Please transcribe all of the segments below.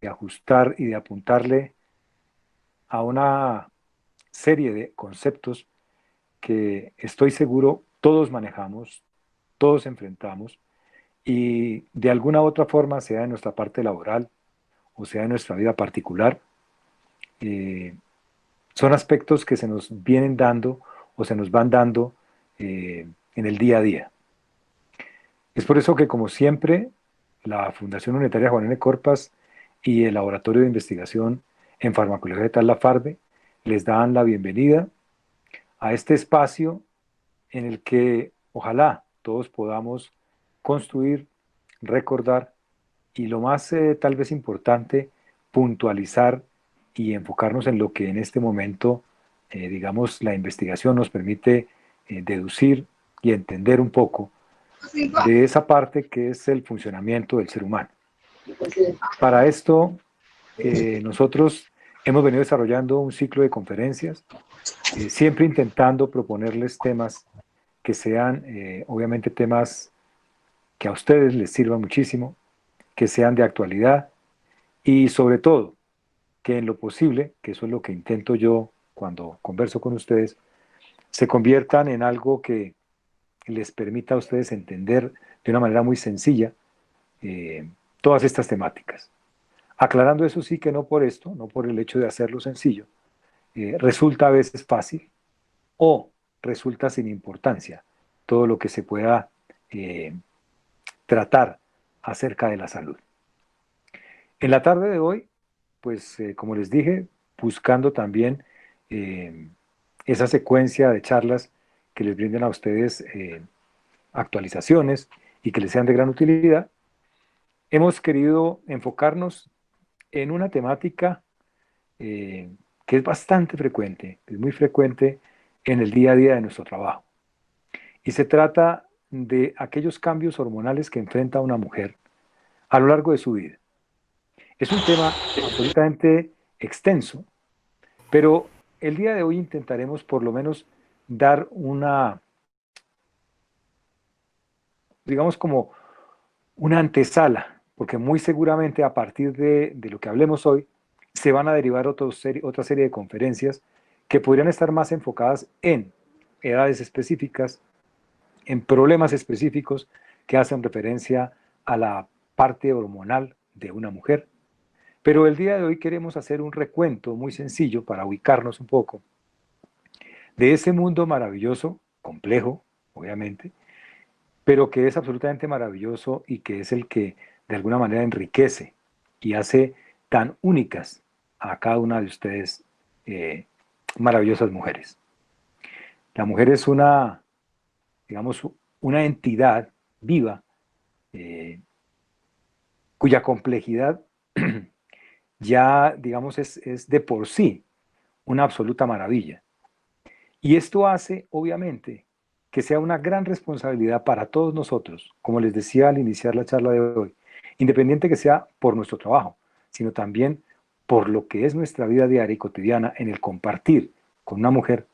ajustar y de apuntarle a una serie de conceptos que estoy seguro todos manejamos, todos enfrentamos y de alguna u otra forma, sea en nuestra parte laboral o sea en nuestra vida particular, eh, son aspectos que se nos vienen dando o se nos van dando en el día a día. Es por eso que, como siempre, la Fundación Unitaria Juan N. Corpas y el Laboratorio de Investigación en Farmacología de la FARDE les dan la bienvenida a este espacio en el que ojalá todos podamos construir, recordar y lo más tal vez importante, puntualizar y enfocarnos en lo que en este momento, digamos, la investigación nos permite deducir y entender un poco de esa parte que es el funcionamiento del ser humano. Para esto, nosotros hemos venido desarrollando un ciclo de conferencias, siempre intentando proponerles temas que sean, obviamente, temas que a ustedes les sirvan muchísimo, que sean de actualidad y sobre todo que en lo posible, que eso es lo que intento yo cuando converso con ustedes, se conviertan en algo que les permita a ustedes entender de una manera muy sencilla eh, todas estas temáticas. Aclarando eso sí que no por esto, no por el hecho de hacerlo sencillo, resulta a veces fácil o resulta sin importancia todo lo que se pueda eh, tratar acerca de la salud. En la tarde de hoy, pues como les dije, buscando también eh, esa secuencia de charlas que les brinden a ustedes actualizaciones y que les sean de gran utilidad, hemos querido enfocarnos en una temática eh, que es bastante frecuente, es muy frecuente en el día a día de nuestro trabajo. Y se trata de aquellos cambios hormonales que enfrenta una mujer a lo largo de su vida. Es un tema absolutamente extenso, pero el día de hoy intentaremos por lo menos dar una, digamos como una antesala, porque muy seguramente a partir de lo que hablemos hoy se van a derivar otra serie de conferencias que podrían estar más enfocadas en edades específicas, en problemas específicos que hacen referencia a la parte hormonal de una mujer. Pero el día de hoy queremos hacer un recuento muy sencillo para ubicarnos un poco de ese mundo maravilloso, complejo, obviamente, pero que es absolutamente maravilloso y que es el que de alguna manera enriquece y hace tan únicas a cada una de ustedes maravillosas mujeres. La mujer es una, digamos, una entidad viva eh, cuya complejidad ya, digamos, es de por sí una absoluta maravilla. Y esto hace, obviamente, que sea una gran responsabilidad para todos nosotros, como les decía al iniciar la charla de hoy, independiente que sea por nuestro trabajo, sino también por lo que es nuestra vida diaria y cotidiana en el compartir con una mujer,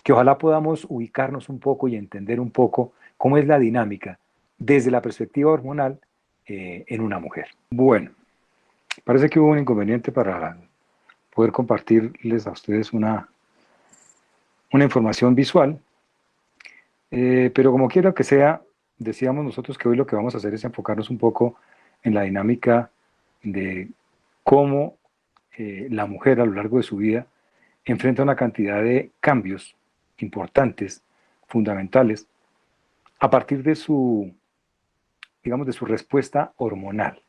que ojalá podamos ubicarnos un poco y entender un poco cómo es la dinámica desde la perspectiva hormonal en una mujer. Bueno, parece que hubo un inconveniente para poder compartirles a ustedes una información visual. Pero como quiera que sea, decíamos nosotros que hoy lo que vamos a hacer es enfocarnos un poco en la dinámica de cómo la mujer a lo largo de su vida enfrenta una cantidad de cambios importantes, fundamentales, a partir de su, digamos, de su respuesta hormonal.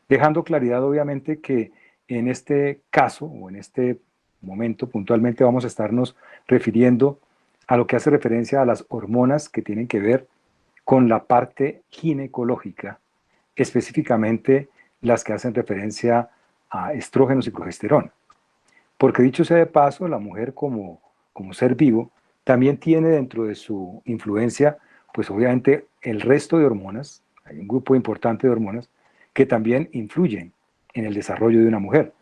Dejando claridad, obviamente, que en este caso o en este momento puntualmente vamos a estarnos refiriendo a lo que hace referencia a las hormonas que tienen que ver con la parte ginecológica, específicamente las que hacen referencia a estrógenos y progesterona. Porque dicho sea de paso, la mujer como ser vivo también tiene dentro de su influencia, pues obviamente el resto de hormonas, hay un grupo importante de hormonas que también influyen en el desarrollo de una mujer.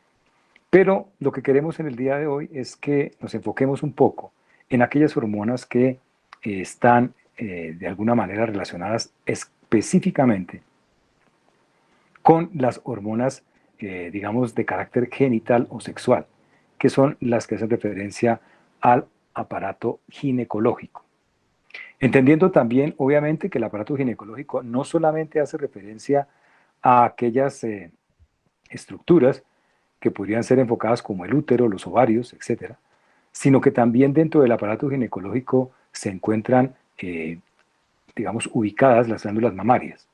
Pero lo que queremos en el día de hoy es que nos enfoquemos un poco en aquellas hormonas que están de alguna manera relacionadas específicamente con las hormonas digamos, de carácter genital o sexual, que son las que hacen referencia al aparato ginecológico. Entendiendo también, obviamente, que el aparato ginecológico no solamente hace referencia a aquellas estructuras que podrían ser enfocadas como el útero, los ovarios, etcétera, sino que también dentro del aparato ginecológico se encuentran, digamos, ubicadas las glándulas mamarias.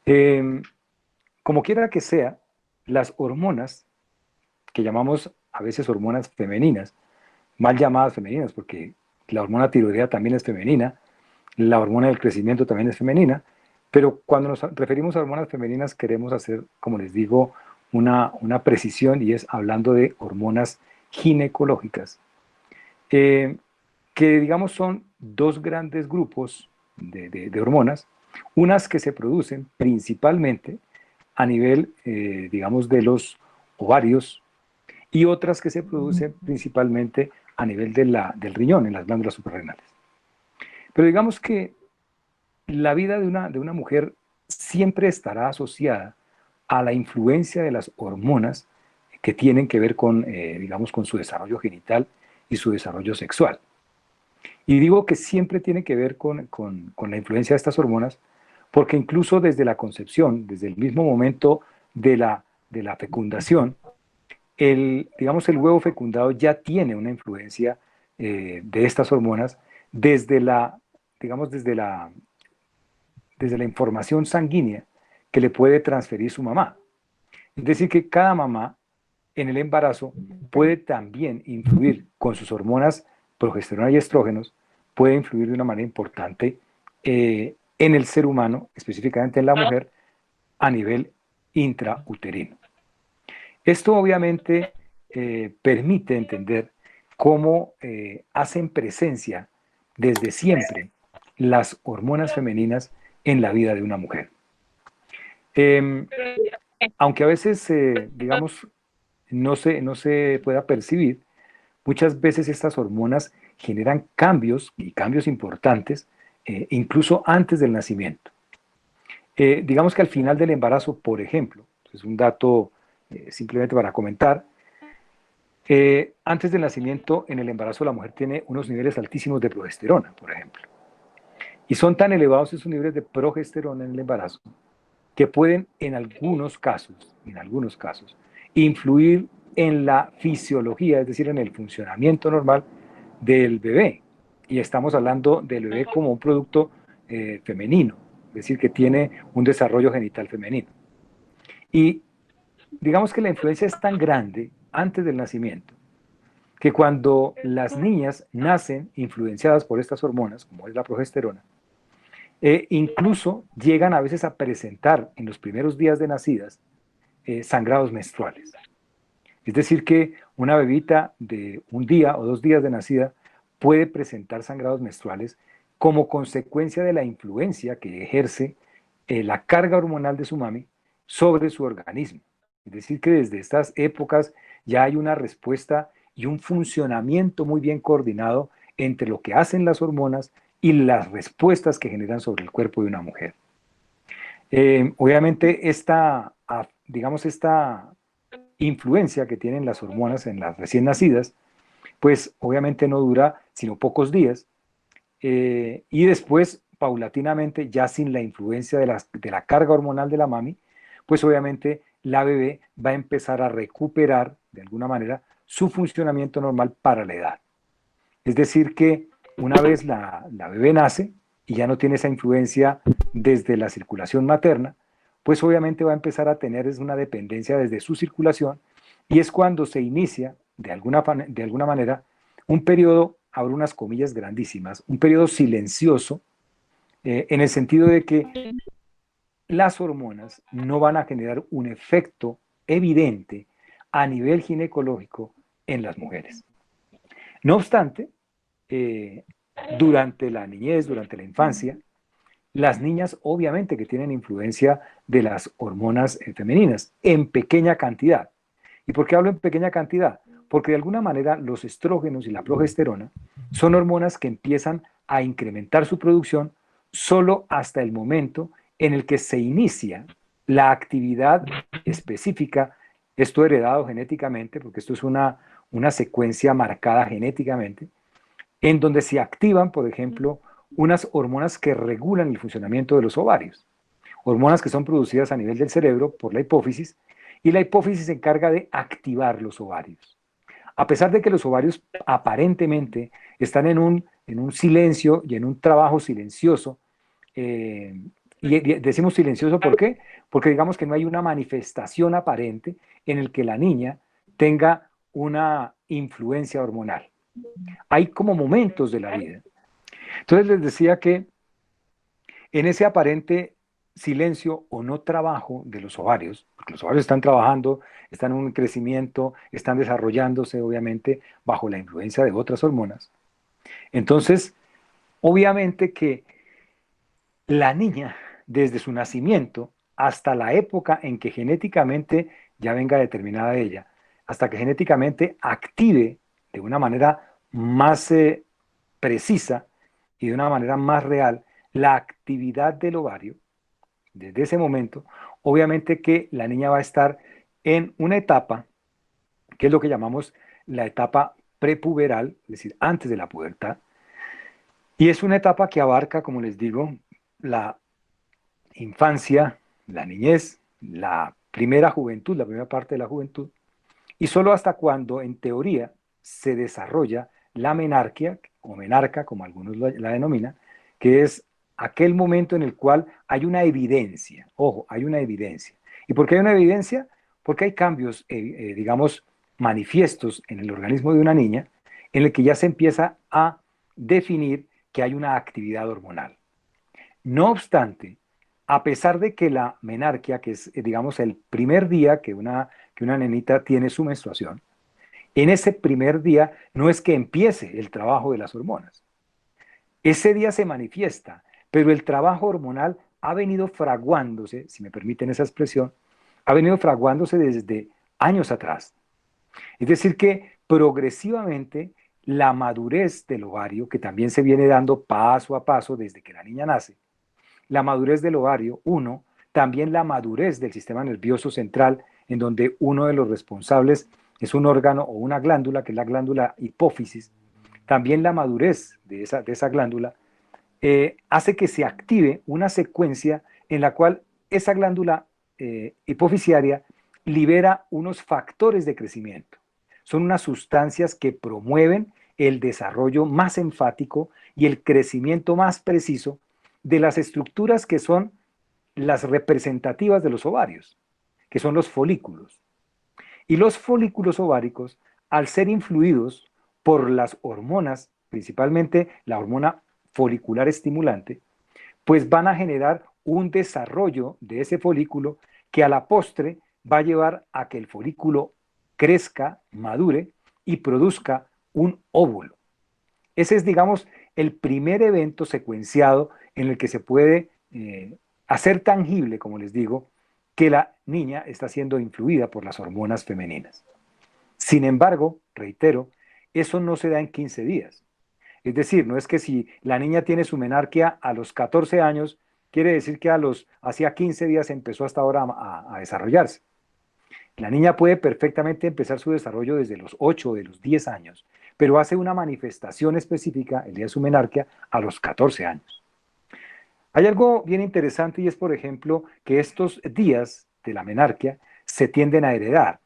Eh, Como quiera que sea, las hormonas, que llamamos a veces hormonas femeninas, mal llamadas femeninas, porque la hormona tiroidea también es femenina, la hormona del crecimiento también es femenina, pero cuando nos referimos a hormonas femeninas queremos hacer, como les digo, una precisión y es hablando de hormonas ginecológicas, eh, que digamos son dos grandes grupos de hormonas, unas que se producen principalmente a nivel, digamos, de los ovarios y otras que se producen principalmente a nivel del riñón, en las glándulas suprarrenales. Pero digamos que la vida de una mujer siempre estará asociada a la influencia de las hormonas que tienen que ver con, digamos, con su desarrollo genital y su desarrollo sexual. Y digo que siempre tiene que ver con la influencia de estas hormonas, porque incluso desde la concepción, desde el mismo momento de la fecundación, digamos, el huevo fecundado ya tiene una influencia de estas hormonas desde la, digamos, desde la información sanguínea que le puede transferir su mamá. Es decir, que cada mamá en el embarazo puede también influir con sus hormonas progesterona y estrógenos, puede influir de una manera importante en el ser humano, específicamente en la mujer, a nivel intrauterino. Esto obviamente permite entender cómo hacen presencia desde siempre las hormonas femeninas en la vida de una mujer. Eh, Aunque a veces, digamos, no se pueda percibir, muchas veces estas hormonas generan cambios y cambios importantes, incluso antes del nacimiento. Digamos que al final del embarazo, por ejemplo, es un dato simplemente para comentar, antes del nacimiento, en el embarazo, la mujer tiene unos niveles altísimos de progesterona, por ejemplo. Y son tan elevados esos niveles de progesterona en el embarazo que pueden en algunos casos, influir en la fisiología, es decir, en el funcionamiento normal del bebé. Y estamos hablando del bebé como un producto femenino, es decir, que tiene un desarrollo genital femenino. Y digamos que la influencia es tan grande antes del nacimiento que cuando las niñas nacen influenciadas por estas hormonas, como es la progesterona, incluso llegan a veces a presentar en los primeros días de nacidas sangrados menstruales. Es decir, que una bebita de un día o 2 días de nacida puede presentar sangrados menstruales como consecuencia de la influencia que ejerce la carga hormonal de su mami sobre su organismo. Es decir, que desde estas épocas ya hay una respuesta y un funcionamiento muy bien coordinado entre lo que hacen las hormonas y las respuestas que generan sobre el cuerpo de una mujer. Obviamente digamos, esta influencia que tienen las hormonas en las recién nacidas, pues obviamente no dura sino pocos días y después, paulatinamente, ya sin la influencia de la carga hormonal de la mami, pues obviamente la bebé va a empezar a recuperar de alguna manera su funcionamiento normal para la edad. Es decir, que una vez la bebé nace y ya no tiene esa influencia desde la circulación materna, pues obviamente va a empezar a tener una dependencia desde su circulación y es cuando se inicia de alguna manera un periodo, abro unas comillas grandísimas, un periodo silencioso en el sentido de que las hormonas no van a generar un efecto evidente a nivel ginecológico en las mujeres. No obstante, eh, durante la niñez, durante la infancia, las niñas obviamente que tienen influencia de las hormonas femeninas en pequeña cantidad. ¿Y por qué hablo en pequeña cantidad? Porque de alguna manera los estrógenos y la progesterona son hormonas que empiezan a incrementar su producción solo hasta el momento en el que se inicia la actividad específica, esto heredado genéticamente, porque esto es una secuencia marcada genéticamente, en donde se activan, por ejemplo, unas hormonas que regulan el funcionamiento de los ovarios, hormonas que son producidas a nivel del cerebro por la hipófisis, y la hipófisis se encarga de activar los ovarios. A pesar de que los ovarios aparentemente están en un silencio y en un trabajo silencioso, eh, y decimos silencioso, ¿por qué? Porque digamos que no hay una manifestación aparente en el que la niña tenga una influencia hormonal. Hay como momentos de la vida. Entonces les decía que en ese aparente silencio o no trabajo de los ovarios, porque los ovarios están trabajando, están en un crecimiento, están desarrollándose obviamente bajo la influencia de otras hormonas. Entonces, obviamente que la niña, desde su nacimiento hasta la época en que genéticamente ya venga determinada ella, hasta que genéticamente active de una manera más precisa y de una manera más real la actividad del ovario, desde ese momento, obviamente que la niña va a estar en una etapa que es lo que llamamos la etapa prepuberal, es decir, antes de la pubertad, y es una etapa que abarca, como les digo, la infancia, la niñez, la primera juventud, la primera parte de la juventud, y solo hasta cuando, en teoría, se desarrolla la menarquia, o menarca, como algunos la denominan, que es aquel momento en el cual hay una evidencia, ojo, hay una evidencia. ¿Y por qué hay una evidencia? Porque hay cambios, digamos, manifiestos en el organismo de una niña, en el que ya se empieza a definir que hay una actividad hormonal. No obstante, a pesar de que la menarquia, que es, digamos, el primer día que una nenita tiene su menstruación, en ese primer día no es que empiece el trabajo de las hormonas. Ese día se manifiesta, pero el trabajo hormonal ha venido fraguándose, si me permiten esa expresión, ha venido fraguándose desde años atrás. Es decir, que progresivamente la madurez del ovario, que también se viene dando paso a paso desde que la niña nace, la madurez del ovario, uno, también la madurez del sistema nervioso central, en donde uno de los responsables es un órgano o una glándula, que es la glándula hipófisis, también la madurez de esa glándula hace que se active una secuencia en la cual esa glándula hipofisiaria libera unos factores de crecimiento. Son unas sustancias que promueven el desarrollo más enfático y el crecimiento más preciso de las estructuras que son las representativas de los ovarios, que son los folículos. Y los folículos ováricos, al ser influidos por las hormonas, principalmente la hormona folicular estimulante, pues van a generar un desarrollo de ese folículo que a la postre va a llevar a que el folículo crezca, madure y produzca un óvulo. Ese es, digamos, el primer evento secuenciado en el que se puede hacer tangible, como les digo, que la niña está siendo influida por las hormonas femeninas. Sin embargo, reitero, eso no se da en 15 días. Es decir, no es que si la niña tiene su menarquia a los 14 años, quiere decir que hacía 15 días empezó hasta ahora a desarrollarse. La niña puede perfectamente empezar su desarrollo desde los 8 o de los 10 años, pero hace una manifestación específica, el día de su menarquia, a los 14 años. Hay algo bien interesante y es, por ejemplo, que estos días de la menarquia se tienden a heredar.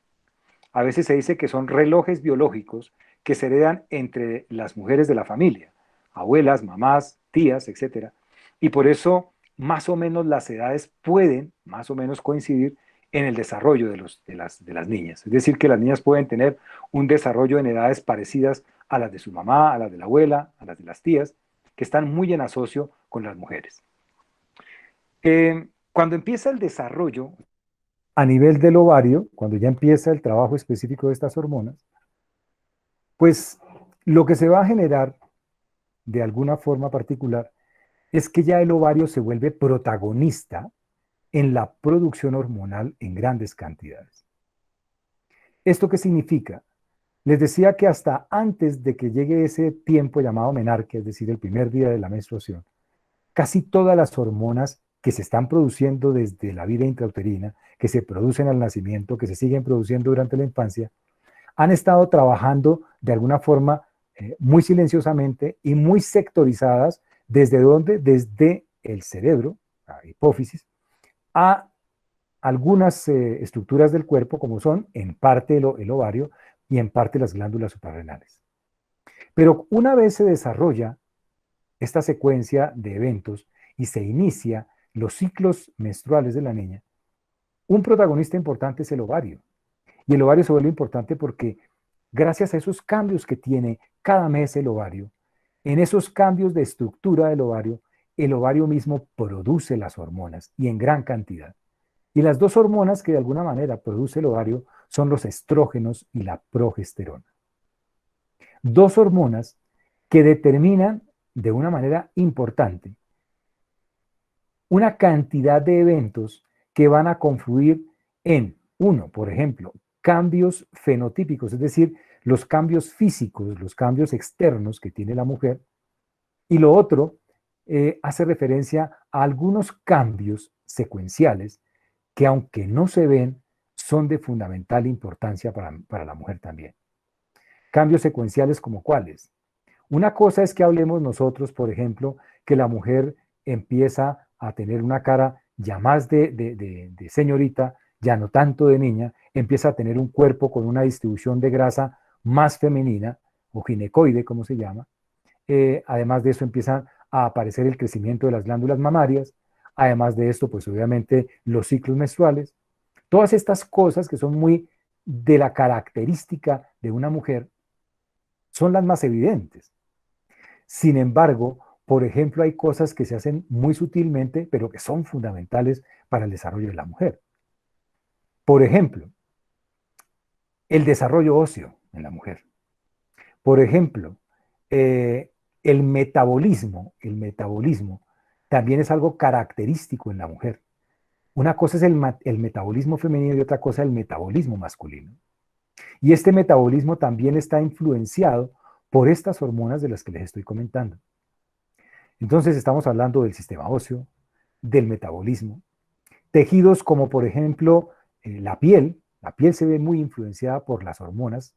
A veces se dice que son relojes biológicos que se heredan entre las mujeres de la familia, abuelas, mamás, tías, etcétera. Y por eso, más o menos, las edades pueden, más o menos, coincidir en el desarrollo de las niñas. Es decir, que las niñas pueden tener un desarrollo en edades parecidas a las de su mamá, a las de la abuela, a las de las tías, que están muy en asocio con las mujeres. Cuando empieza el desarrollo a nivel del ovario, cuando ya empieza el trabajo específico de estas hormonas, pues lo que se va a generar de alguna forma particular es que ya el ovario se vuelve protagonista en la producción hormonal en grandes cantidades. ¿Esto qué significa? Les decía que hasta antes de que llegue ese tiempo llamado menarquia, es decir, el primer día de la menstruación, casi todas las hormonas que se están produciendo desde la vida intrauterina, que se producen al nacimiento, que se siguen produciendo durante la infancia, han estado trabajando de alguna forma muy silenciosamente y muy sectorizadas. ¿Desde dónde? Desde el cerebro, la hipófisis, a algunas estructuras del cuerpo, como son en parte el ovario y en parte las glándulas suprarrenales. Pero una vez se desarrolla esta secuencia de eventos y se inicia los ciclos menstruales de la niña, un protagonista importante es el ovario. Y el ovario se vuelve importante porque gracias a esos cambios que tiene cada mes el ovario, en esos cambios de estructura del ovario, el ovario mismo produce las hormonas y en gran cantidad. Y las dos hormonas que de alguna manera produce el ovario son los estrógenos y la progesterona. Dos hormonas que determinan de una manera importante una cantidad de eventos que van a confluir en, uno, por ejemplo, cambios fenotípicos, es decir, los cambios físicos, los cambios externos que tiene la mujer, y lo otro hace referencia a algunos cambios secuenciales que aunque no se ven, son de fundamental importancia para la mujer también. Cambios secuenciales como cuáles. Una cosa es que hablemos nosotros, por ejemplo, que la mujer empieza a tener una cara ya más de señorita, ya no tanto de niña, empieza a tener un cuerpo con una distribución de grasa más femenina, o ginecoide, como se llama. Además de eso empiezan a aparecer el crecimiento de las glándulas mamarias, además de esto, pues obviamente los ciclos menstruales. Todas estas cosas que son muy de la característica de una mujer son las más evidentes. Sin embargo, por ejemplo, hay cosas que se hacen muy sutilmente, pero que son fundamentales para el desarrollo de la mujer. Por ejemplo, el desarrollo óseo en la mujer. Por ejemplo, el metabolismo también es algo característico en la mujer. Una cosa es el metabolismo femenino y otra cosa el metabolismo masculino. Y este metabolismo también está influenciado por estas hormonas de las que les estoy comentando. Entonces estamos hablando del sistema óseo, del metabolismo, tejidos como por ejemplo la piel. La piel se ve muy influenciada por las hormonas,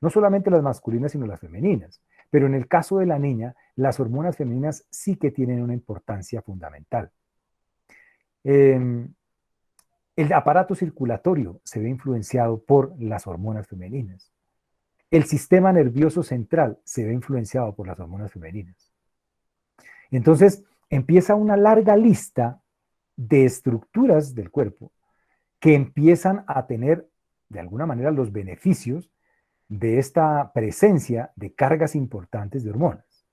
no solamente las masculinas, sino las femeninas. Pero en el caso de la niña, las hormonas femeninas sí que tienen una importancia fundamental. El aparato circulatorio se ve influenciado por las hormonas femeninas. El sistema nervioso central se ve influenciado por las hormonas femeninas. Entonces, empieza una larga lista de estructuras del cuerpo que empiezan a tener, de alguna manera, los beneficios de esta presencia de cargas importantes de hormonas.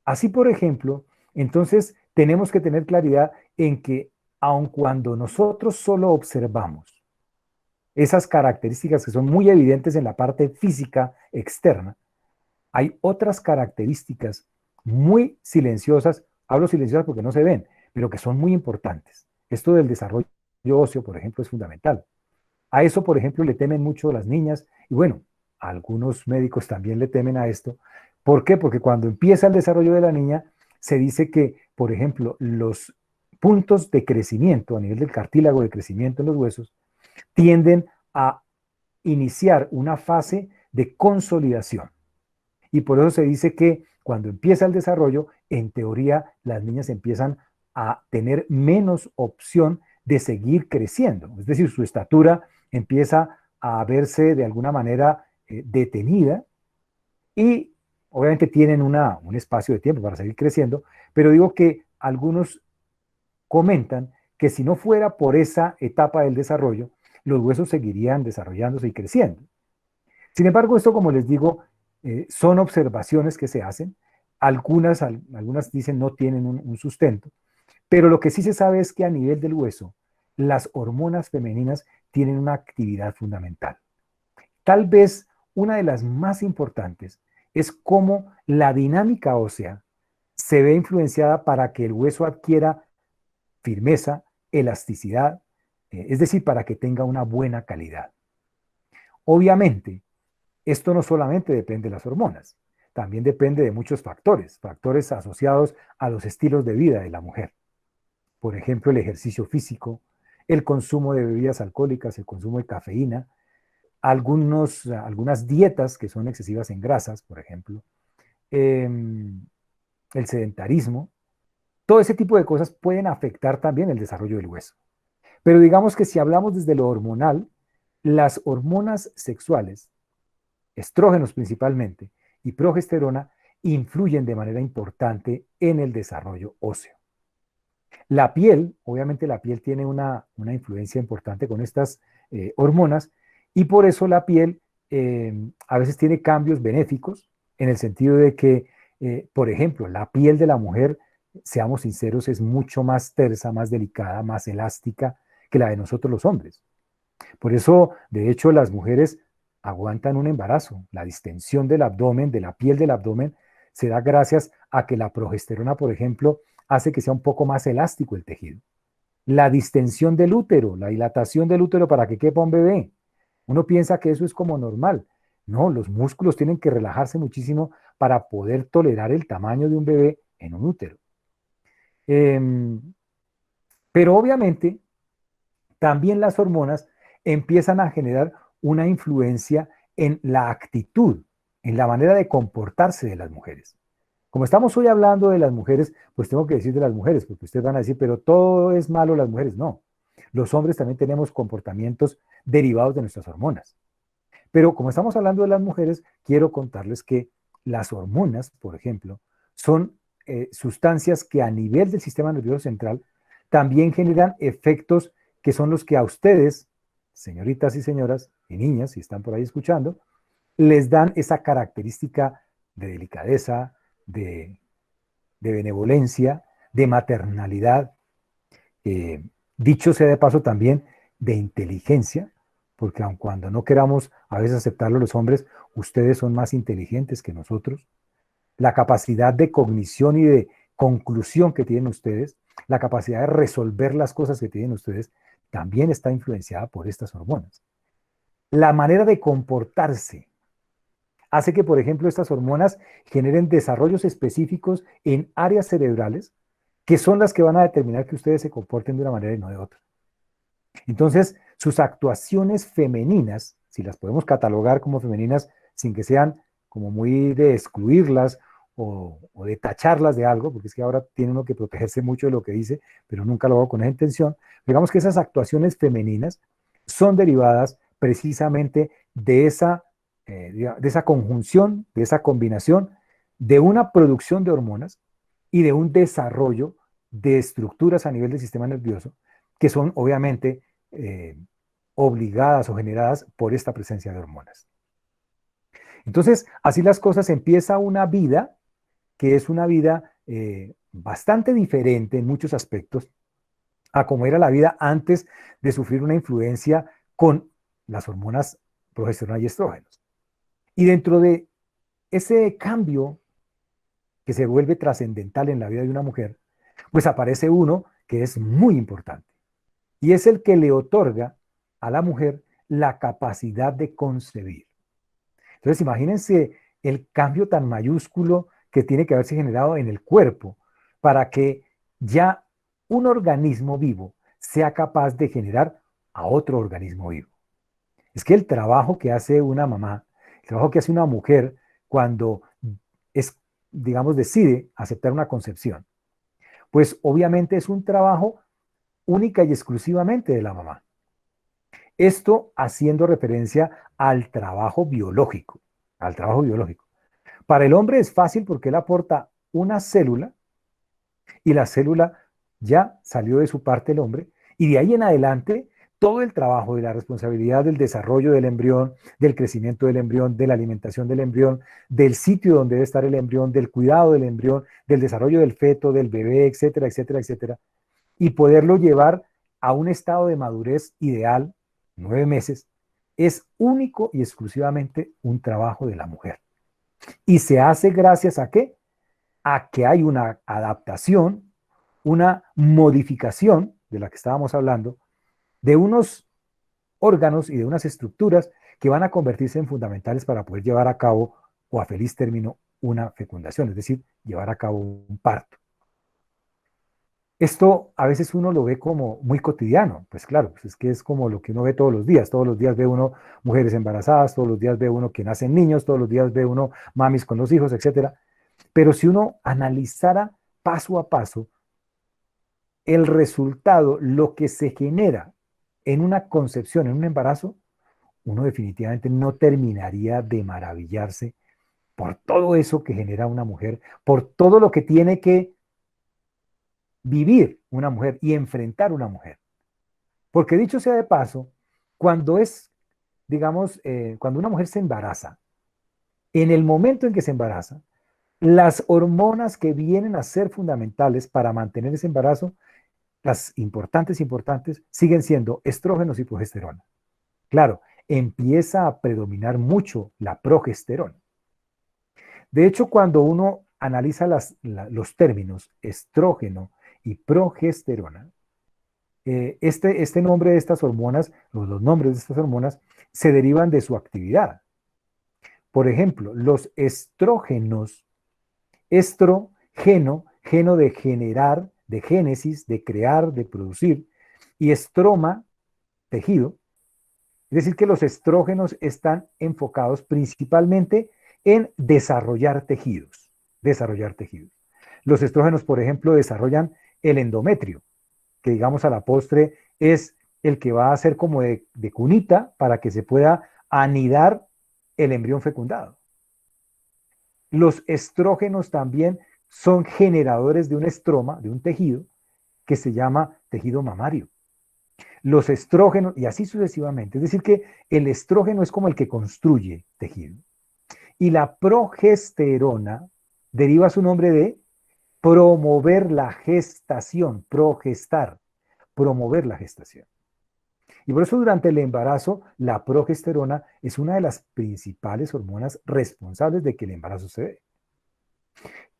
Así, por ejemplo, entonces tenemos que tener claridad en que aun cuando nosotros solo observamos esas características que son muy evidentes en la parte física externa, hay otras características muy silenciosas, hablo silenciosas porque no se ven, pero que son muy importantes. Esto del desarrollo óseo, por ejemplo, es fundamental. A eso, por ejemplo, le temen mucho las niñas y bueno, algunos médicos también le temen a esto. ¿Por qué? Porque cuando empieza el desarrollo de la niña, se dice que, por ejemplo, los puntos de crecimiento a nivel del cartílago de crecimiento en los huesos tienden a iniciar una fase de consolidación. Y por eso se dice que cuando empieza el desarrollo, en teoría, las niñas empiezan a tener menos opción de seguir creciendo. Es decir, su estatura empieza a verse de alguna manera detenida y obviamente tienen un espacio de tiempo para seguir creciendo, pero digo que algunos comentan que si no fuera por esa etapa del desarrollo, los huesos seguirían desarrollándose y creciendo. Sin embargo, esto, como les digo, son observaciones que se hacen. Algunas dicen no tienen un sustento, pero lo que sí se sabe es que a nivel del hueso, las hormonas femeninas tienen una actividad fundamental. Tal vez una de las más importantes es cómo la dinámica ósea se ve influenciada para que el hueso adquiera firmeza, elasticidad, es decir, para que tenga una buena calidad. Obviamente, esto no solamente depende de las hormonas, también depende de muchos factores, factores asociados a los estilos de vida de la mujer. Por ejemplo, el ejercicio físico, el consumo de bebidas alcohólicas, el consumo de cafeína, algunas dietas que son excesivas en grasas, por ejemplo, el sedentarismo, todo ese tipo de cosas pueden afectar también el desarrollo del hueso. Pero digamos que si hablamos desde lo hormonal, las hormonas sexuales, estrógenos principalmente, y progesterona, influyen de manera importante en el desarrollo óseo. La piel, obviamente la piel tiene una influencia importante con estas hormonas y por eso la piel a veces tiene cambios benéficos en el sentido de que, por ejemplo, la piel de la mujer, seamos sinceros, es mucho más tersa, más delicada, más elástica que la de nosotros los hombres. Por eso, de hecho, las mujeres aguantan un embarazo. La distensión del abdomen, de la piel del abdomen, se da gracias a que la progesterona, por ejemplo, hace que sea un poco más elástico el tejido. La distensión del útero, la dilatación del útero para que quepa un bebé. Uno piensa que eso es como normal. No, los músculos tienen que relajarse muchísimo para poder tolerar el tamaño de un bebé en un útero. Pero obviamente también las hormonas empiezan a generar una influencia en la actitud, en la manera de comportarse de las mujeres. Como estamos hoy hablando de las mujeres, pues tengo que decir de las mujeres, porque ustedes van a decir, pero todo es malo las mujeres. No, los hombres también tenemos comportamientos derivados de nuestras hormonas. Pero como estamos hablando de las mujeres, quiero contarles que las hormonas, por ejemplo, son sustancias que a nivel del sistema nervioso central también generan efectos que son los que a ustedes, señoritas y señoras y niñas, si están por ahí escuchando, les dan esa característica de delicadeza, de benevolencia, de maternalidad, dicho sea de paso también, de inteligencia, porque aun cuando no queramos a veces aceptarlo los hombres, ustedes son más inteligentes que nosotros. La capacidad de cognición y de conclusión que tienen ustedes, la capacidad de resolver las cosas que tienen ustedes, también está influenciada por estas hormonas. La manera de comportarse hace que, por ejemplo, estas hormonas generen desarrollos específicos en áreas cerebrales que son las que van a determinar que ustedes se comporten de una manera y no de otra. Entonces, sus actuaciones femeninas, si las podemos catalogar como femeninas sin que sean como muy de excluirlas o de tacharlas de algo, porque es que ahora tiene uno que protegerse mucho de lo que dice, pero nunca lo hago con esa intención, digamos que esas actuaciones femeninas son derivadas precisamente de esa conjunción, de esa combinación de una producción de hormonas y de un desarrollo de estructuras a nivel del sistema nervioso que son obviamente obligadas o generadas por esta presencia de hormonas. Entonces, así las cosas, empieza una vida que es una vida bastante diferente en muchos aspectos a como era la vida antes de sufrir una influencia con las hormonas progesterona y estrógenos. Y dentro de ese cambio que se vuelve trascendental en la vida de una mujer, pues aparece uno que es muy importante y es el que le otorga a la mujer la capacidad de concebir. Entonces, imagínense el cambio tan mayúsculo que tiene que haberse generado en el cuerpo para que ya un organismo vivo sea capaz de generar a otro organismo vivo. Es que el trabajo que hace una mamá, el trabajo que hace una mujer cuando es, digamos, decide aceptar una concepción, pues obviamente es un trabajo única y exclusivamente de la mamá. Esto haciendo referencia al trabajo biológico, al trabajo biológico. Para el hombre es fácil porque él aporta una célula y la célula ya salió de su parte el hombre y de ahí en adelante todo el trabajo de la responsabilidad del desarrollo del embrión, del crecimiento del embrión, de la alimentación del embrión, del sitio donde debe estar el embrión, del cuidado del embrión, del desarrollo del feto, del bebé, etcétera, etcétera, etcétera, y poderlo llevar a un estado de madurez ideal, 9 meses, es único y exclusivamente un trabajo de la mujer. Y se hace gracias a qué? A que hay una adaptación, una modificación de la que estábamos hablando, de unos órganos y de unas estructuras que van a convertirse en fundamentales para poder llevar a cabo o a feliz término una fecundación, es decir, llevar a cabo un parto. Esto a veces uno lo ve como muy cotidiano, pues claro, pues es que es como lo que uno ve todos los días ve uno mujeres embarazadas, todos los días ve uno que nacen niños, todos los días ve uno mamis con los hijos, etcétera. Pero si uno analizara paso a paso el resultado, lo que se genera en una concepción, en un embarazo, uno definitivamente no terminaría de maravillarse por todo eso que genera una mujer, por todo lo que tiene que vivir una mujer y enfrentar una mujer. Porque dicho sea de paso, cuando es, digamos, cuando una mujer se embaraza, en el momento en que se embaraza, las hormonas que vienen a ser fundamentales para mantener ese embarazo, las importantes, siguen siendo estrógenos y progesterona. Claro, empieza a predominar mucho la progesterona. De hecho, cuando uno analiza los términos estrógeno y progesterona, este nombre de estas hormonas, los nombres de estas hormonas, se derivan de su actividad. Por ejemplo, los estrógenos, estrogeno, geno de generar, de génesis, de crear, de producir, y estroma, tejido. Es decir, que los estrógenos están enfocados principalmente en desarrollar tejidos, desarrollar tejidos. Los estrógenos, por ejemplo, desarrollan el endometrio, que digamos a la postre es el que va a ser como de cunita para que se pueda anidar el embrión fecundado. Los estrógenos también son generadores de un estroma, de un tejido, que se llama tejido mamario. Los estrógenos, y así sucesivamente. Es decir, que el estrógeno es como el que construye tejido. Y la progesterona deriva su nombre de promover la gestación, progestar, promover la gestación. Y por eso durante el embarazo, la progesterona es una de las principales hormonas responsables de que el embarazo se dé.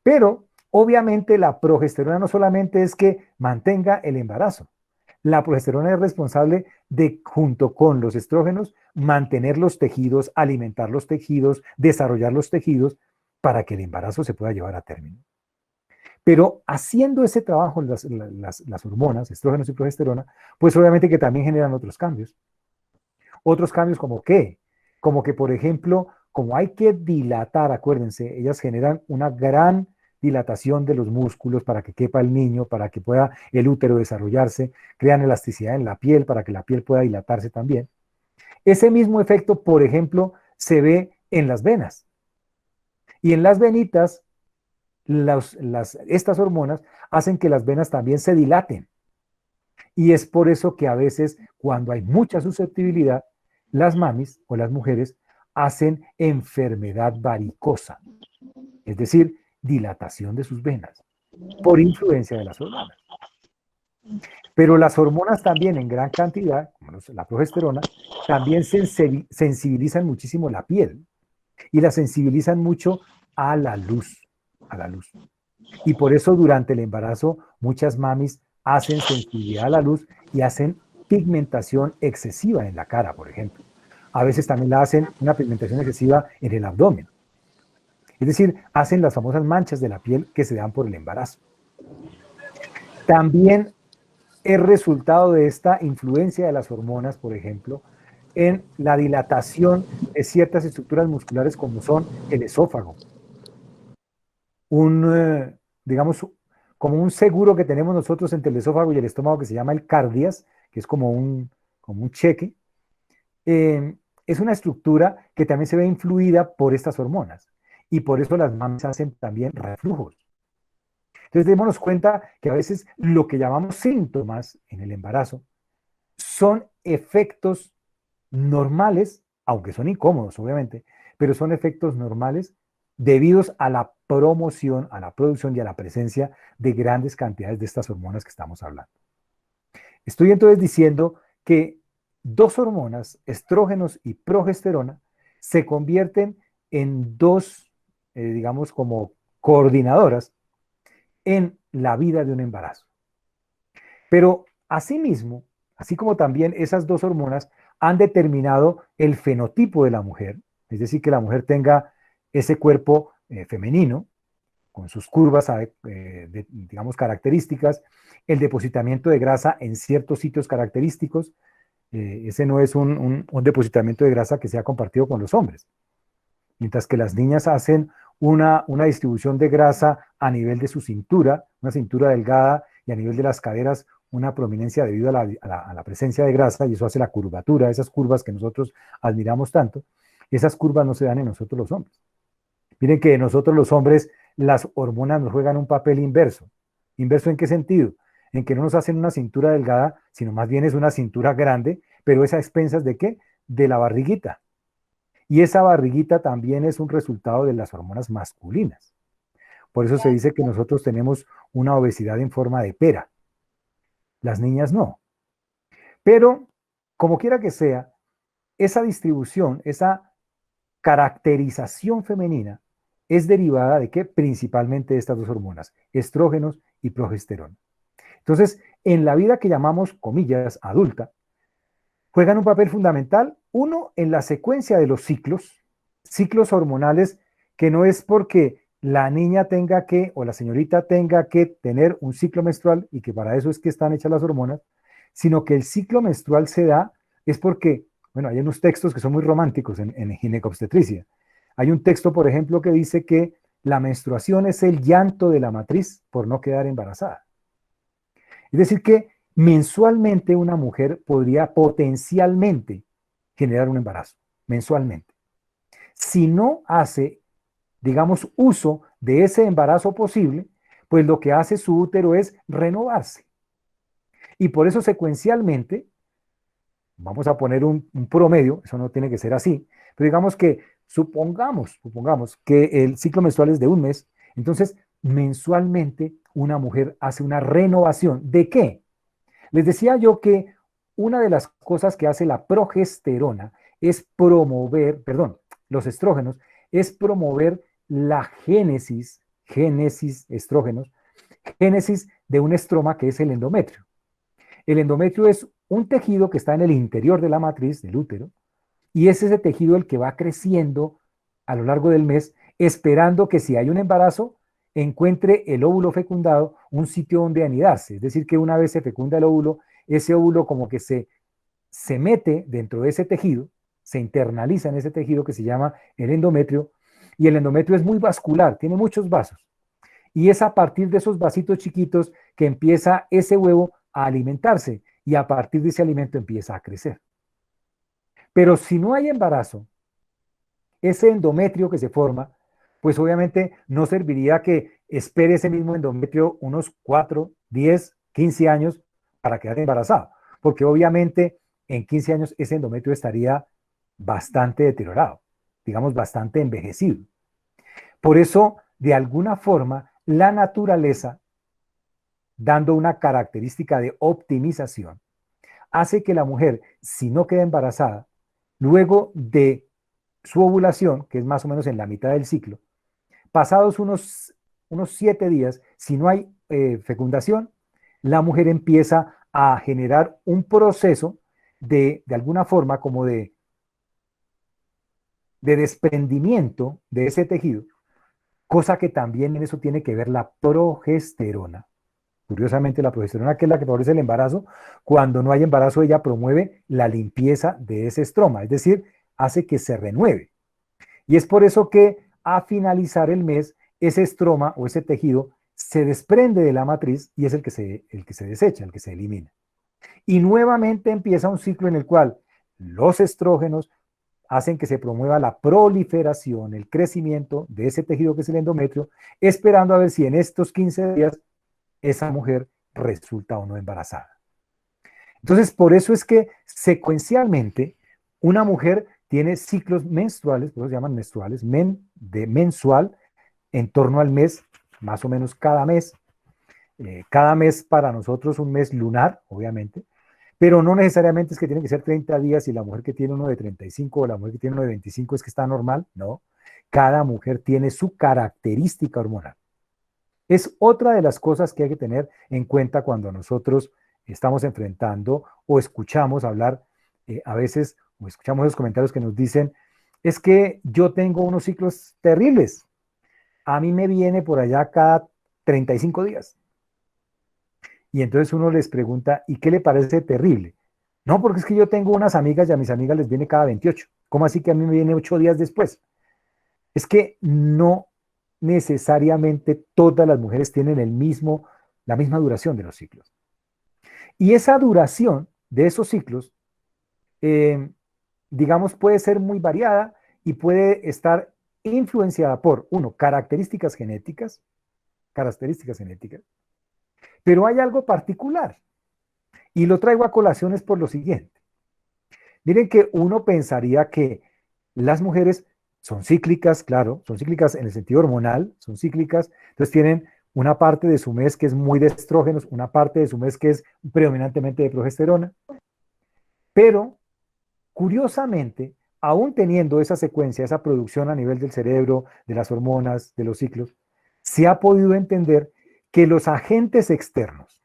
Pero obviamente la progesterona no solamente es que mantenga el embarazo. La progesterona es responsable de, junto con los estrógenos, mantener los tejidos, alimentar los tejidos, desarrollar los tejidos para que el embarazo se pueda llevar a término. Pero haciendo ese trabajo, las hormonas, estrógenos y progesterona, pues obviamente que también generan otros cambios. Otros cambios como qué? Como que, por ejemplo, como hay que dilatar, acuérdense, ellas generan una gran dilatación de los músculos para que quepa el niño, para que pueda el útero desarrollarse, crean elasticidad en la piel para que la piel pueda dilatarse también. Ese mismo efecto, por ejemplo, se ve en las venas. Y en las venitas, estas hormonas hacen que las venas también se dilaten. Y es por eso que a veces, cuando hay mucha susceptibilidad, las mamis o las mujeres hacen enfermedad varicosa, es decir, dilatación de sus venas, por influencia de las hormonas. Pero las hormonas también en gran cantidad, como la progesterona, también sensibilizan muchísimo la piel y la sensibilizan mucho a la luz, a la luz. Y por eso durante el embarazo muchas mamis hacen sensibilidad a la luz y hacen pigmentación excesiva en la cara, por ejemplo. A veces también la hacen una pigmentación excesiva en el abdomen. Es decir, hacen las famosas manchas de la piel que se dan por el embarazo. También es resultado de esta influencia de las hormonas, por ejemplo, en la dilatación de ciertas estructuras musculares como son el esófago. Digamos, como un seguro que tenemos nosotros entre el esófago y el estómago que se llama el cardias, que es como un cheque, es una estructura que también se ve influida por estas hormonas. Y por eso las mamis hacen también reflujos. Entonces, démonos cuenta que a veces lo que llamamos síntomas en el embarazo son efectos normales, aunque son incómodos, obviamente, pero son efectos normales debidos a la promoción, a la producción y a la presencia de grandes cantidades de estas hormonas que estamos hablando. Estoy entonces diciendo que dos hormonas, estrógenos y progesterona, se convierten en dos, digamos, como coordinadoras en la vida de un embarazo. Pero asimismo, así como también esas dos hormonas han determinado el fenotipo de la mujer, es decir, que la mujer tenga ese cuerpo femenino, con sus curvas, digamos, características, el depositamiento de grasa en ciertos sitios característicos. Ese no es un depositamiento de grasa que sea compartido con los hombres. Mientras que las niñas hacen una distribución de grasa a nivel de su cintura, una cintura delgada, y a nivel de las caderas una prominencia debido a la presencia de grasa, y eso hace la curvatura, esas curvas que nosotros admiramos tanto. Esas curvas no se dan en nosotros los hombres. Miren que en nosotros los hombres las hormonas nos juegan un papel inverso. ¿Inverso en qué sentido? En que no nos hacen una cintura delgada, sino más bien es una cintura grande, pero es a expensas ¿de qué? De la barriguita. Y esa barriguita también es un resultado de las hormonas masculinas. Por eso se dice que nosotros tenemos una obesidad en forma de pera. Las niñas no. Pero, como quiera que sea, esa distribución, esa caracterización femenina es derivada de qué? Principalmente de estas dos hormonas, estrógenos y progesterona. Entonces, en la vida que llamamos, comillas, adulta, juegan un papel fundamental, uno, en la secuencia de los ciclos hormonales, que no es porque la niña tenga que, o la señorita tenga que tener un ciclo menstrual, y que para eso es que están hechas las hormonas, sino que el ciclo menstrual se da, es porque, bueno, hay unos textos que son muy románticos en ginecobstetricia. Hay un texto, por ejemplo, que dice que la menstruación es el llanto de la matriz por no quedar embarazada. Es decir, que mensualmente una mujer podría potencialmente generar un embarazo, mensualmente. Si no hace, digamos, uso de ese embarazo posible, pues lo que hace su útero es renovarse. Y por eso secuencialmente, vamos a poner un promedio, eso no tiene que ser así, pero digamos que supongamos que el ciclo menstrual es de un mes, entonces mensualmente una mujer hace una renovación. ¿De qué? Les decía yo que una de las cosas que hace la progesterona es promover, perdón, los estrógenos, es promover la génesis estrógenos, génesis de un estroma que es el endometrio. El endometrio es un tejido que está en el interior de la matriz, del útero, y es ese tejido el que va creciendo a lo largo del mes, esperando que si hay un embarazo, encuentre el óvulo fecundado un sitio donde anidarse. Es decir, que una vez se fecunda el óvulo, ese óvulo como que se mete dentro de ese tejido, se internaliza en ese tejido que se llama el endometrio, y el endometrio es muy vascular, tiene muchos vasos. Y es a partir de esos vasitos chiquitos que empieza ese huevo a alimentarse, y a partir de ese alimento empieza a crecer. Pero si no hay embarazo, ese endometrio que se forma, pues obviamente no serviría que espere ese mismo endometrio unos 4, 10, 15 años para quedar embarazado, porque obviamente en 15 años ese endometrio estaría bastante deteriorado, digamos bastante envejecido. Por eso, de alguna forma, la naturaleza, dando una característica de optimización, hace que la mujer, si no queda embarazada, luego de su ovulación, que es más o menos en la mitad del ciclo, pasados unos 7 días, si no hay fecundación, la mujer empieza a generar un proceso de alguna forma como de desprendimiento de ese tejido, cosa que también en eso tiene que ver la progesterona. Curiosamente, la progesterona, que es la que favorece el embarazo, cuando no hay embarazo, ella promueve la limpieza de ese estroma, es decir, hace que se renueve. Y es por eso que a finalizar el mes, ese estroma o ese tejido se desprende de la matriz y es el que se desecha, el que se elimina. Y nuevamente empieza un ciclo en el cual los estrógenos hacen que se promueva la proliferación, el crecimiento de ese tejido que es el endometrio, esperando a ver si en estos 15 días esa mujer resulta o no embarazada. Entonces, por eso es que secuencialmente una mujer tiene ciclos menstruales, por eso se llaman menstruales, de mensual, en torno al mes, más o menos cada mes. Cada mes para nosotros un mes lunar, obviamente, pero no necesariamente es que tiene que ser 30 días y la mujer que tiene uno de 35 o la mujer que tiene uno de 25 es que está normal, no. Cada mujer tiene su característica hormonal. Es otra de las cosas que hay que tener en cuenta cuando nosotros estamos enfrentando o escuchamos hablar a veces, o escuchamos los comentarios que nos dicen, es que yo tengo unos ciclos terribles. a mí me viene por allá cada 35 días. Y entonces uno les pregunta, ¿y qué le parece terrible? No, porque es que yo tengo unas amigas y a mis amigas les viene cada 28. ¿Cómo así que a mí me viene 8 días después? Es que no necesariamente todas las mujeres tienen la misma duración de los ciclos. Y esa duración de esos ciclos, eh, digamos, puede ser muy variada y puede estar influenciada por, uno, características genéticas, pero hay algo particular. Y lo traigo a colaciones por lo siguiente. Miren que uno pensaría que las mujeres son cíclicas, claro, son cíclicas en el sentido hormonal, son cíclicas, entonces tienen una parte de su mes que es muy de estrógenos, una parte de su mes que es predominantemente de progesterona, pero curiosamente, aún teniendo esa secuencia, esa producción a nivel del cerebro, de las hormonas, de los ciclos, se ha podido entender que los agentes externos,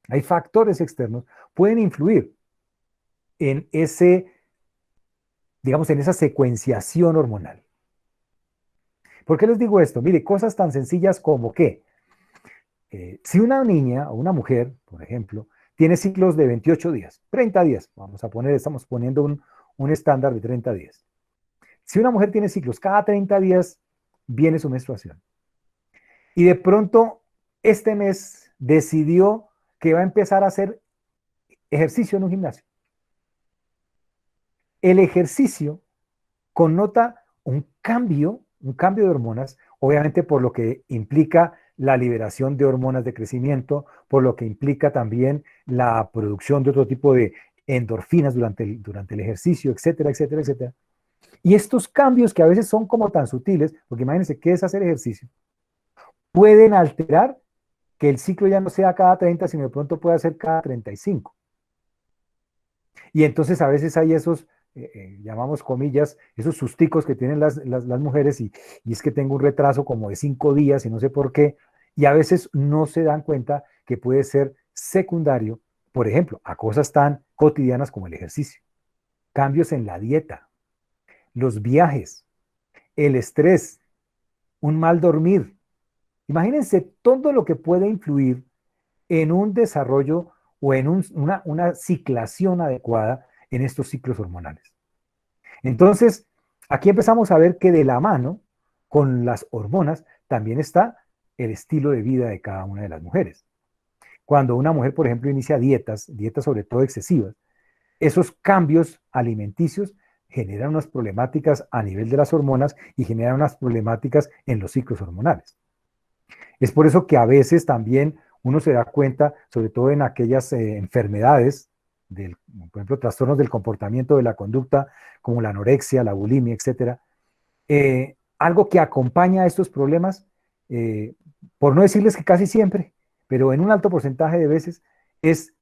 hay factores externos, pueden influir en digamos, en esa secuenciación hormonal. ¿Por qué les digo esto? Mire, cosas tan sencillas como que si una niña o una mujer, por ejemplo, tiene ciclos de 28 días, 30 días, estamos poniendo un estándar de 30 días. Si una mujer tiene ciclos, cada 30 días viene su menstruación. Y de pronto, este mes decidió que va a empezar a hacer ejercicio en un gimnasio. El ejercicio connota un cambio de hormonas, obviamente por lo que implica la liberación de hormonas de crecimiento, por lo que implica también la producción de otro tipo de endorfinas durante el ejercicio, etcétera, etcétera, etcétera. Y estos cambios que a veces son como tan sutiles, porque imagínense qué es hacer ejercicio, pueden alterar que el ciclo ya no sea cada 30, sino de pronto pueda ser cada 35. Y entonces a veces hay esos, llamamos comillas, esos susticos que tienen las mujeres y es que tengo un retraso como de 5 días y no sé por qué, y a veces no se dan cuenta que puede ser secundario, por ejemplo, a cosas tan cotidianas como el ejercicio, cambios en la dieta, los viajes, el estrés, un mal dormir. Imagínense todo lo que puede influir en un desarrollo o en una ciclación adecuada en estos ciclos hormonales. Entonces, aquí empezamos a ver que de la mano con las hormonas también está el estilo de vida de cada una de las mujeres. Cuando una mujer, por ejemplo, inicia dietas sobre todo excesivas, esos cambios alimenticios generan unas problemáticas a nivel de las hormonas y generan unas problemáticas en los ciclos hormonales. Es por eso que a veces también uno se da cuenta, sobre todo en aquellas enfermedades, por ejemplo, trastornos del comportamiento de la conducta, como la anorexia, la bulimia, etcétera. Algo que acompaña a estos problemas, eh, por no decirles que casi siempre, pero en un alto porcentaje de veces, es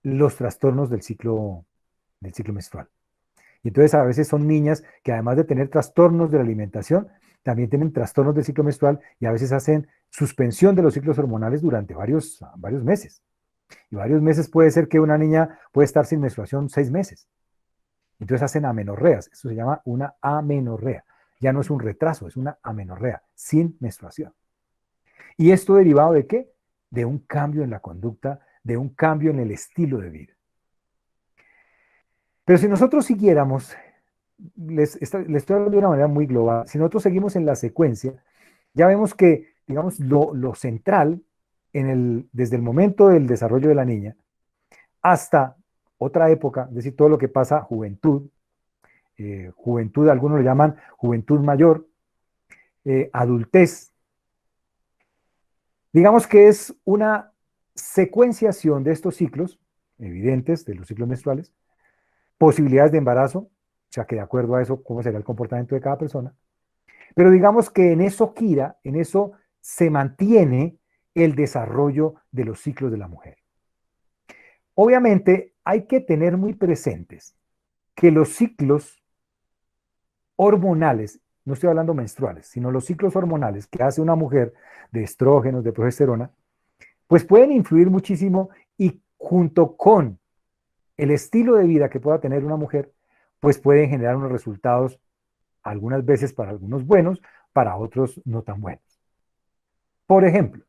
los trastornos del ciclo menstrual. Y entonces a veces son niñas que además de tener trastornos de la alimentación, también tienen trastornos del ciclo menstrual y a veces hacen suspensión de los ciclos hormonales durante varios meses. Y varios meses puede ser que una niña puede estar sin menstruación 6 meses. Entonces hacen amenorreas. Eso se llama una amenorrea. Ya no es un retraso, es una amenorrea, sin menstruación. ¿Y esto derivado de qué? De un cambio en la conducta, de un cambio en el estilo de vida. Pero si nosotros siguiéramos, les estoy hablando de una manera muy global, si nosotros seguimos en la secuencia, ya vemos que, digamos, lo central desde el momento del desarrollo de la niña hasta otra época, es decir, todo lo que pasa juventud, algunos lo llaman juventud mayor, adultez, digamos que es una secuenciación de estos ciclos evidentes, de los ciclos menstruales, posibilidades de embarazo, o sea que de acuerdo a eso, cómo será el comportamiento de cada persona, pero digamos que en eso gira, en eso se mantiene el desarrollo de los ciclos de la mujer. Obviamente hay que tener muy presentes que los ciclos hormonales, no estoy hablando menstruales, sino los ciclos hormonales que hace una mujer de estrógenos, de progesterona, pues pueden influir muchísimo y junto con el estilo de vida que pueda tener una mujer, pues pueden generar unos resultados algunas veces para algunos buenos, para otros no tan buenos. Por ejemplo,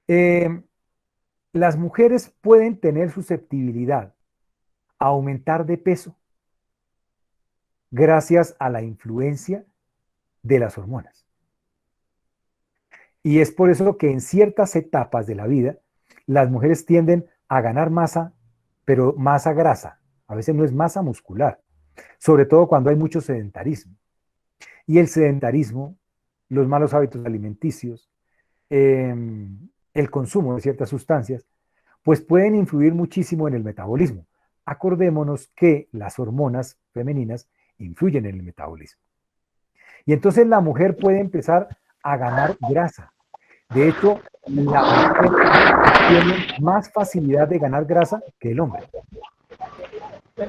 eh, las mujeres pueden tener susceptibilidad a aumentar de peso gracias a la influencia de las hormonas. Y es por eso que en ciertas etapas de la vida, las mujeres tienden a ganar masa, pero masa grasa. A veces no es masa muscular, sobre todo cuando hay mucho sedentarismo. Y el sedentarismo, los malos hábitos alimenticios, eh, el consumo de ciertas sustancias, pues pueden influir muchísimo en el metabolismo. Acordémonos que las hormonas femeninas influyen en el metabolismo. Y entonces la mujer puede empezar a ganar grasa. De hecho, la mujer tiene más facilidad de ganar grasa que el hombre. Qué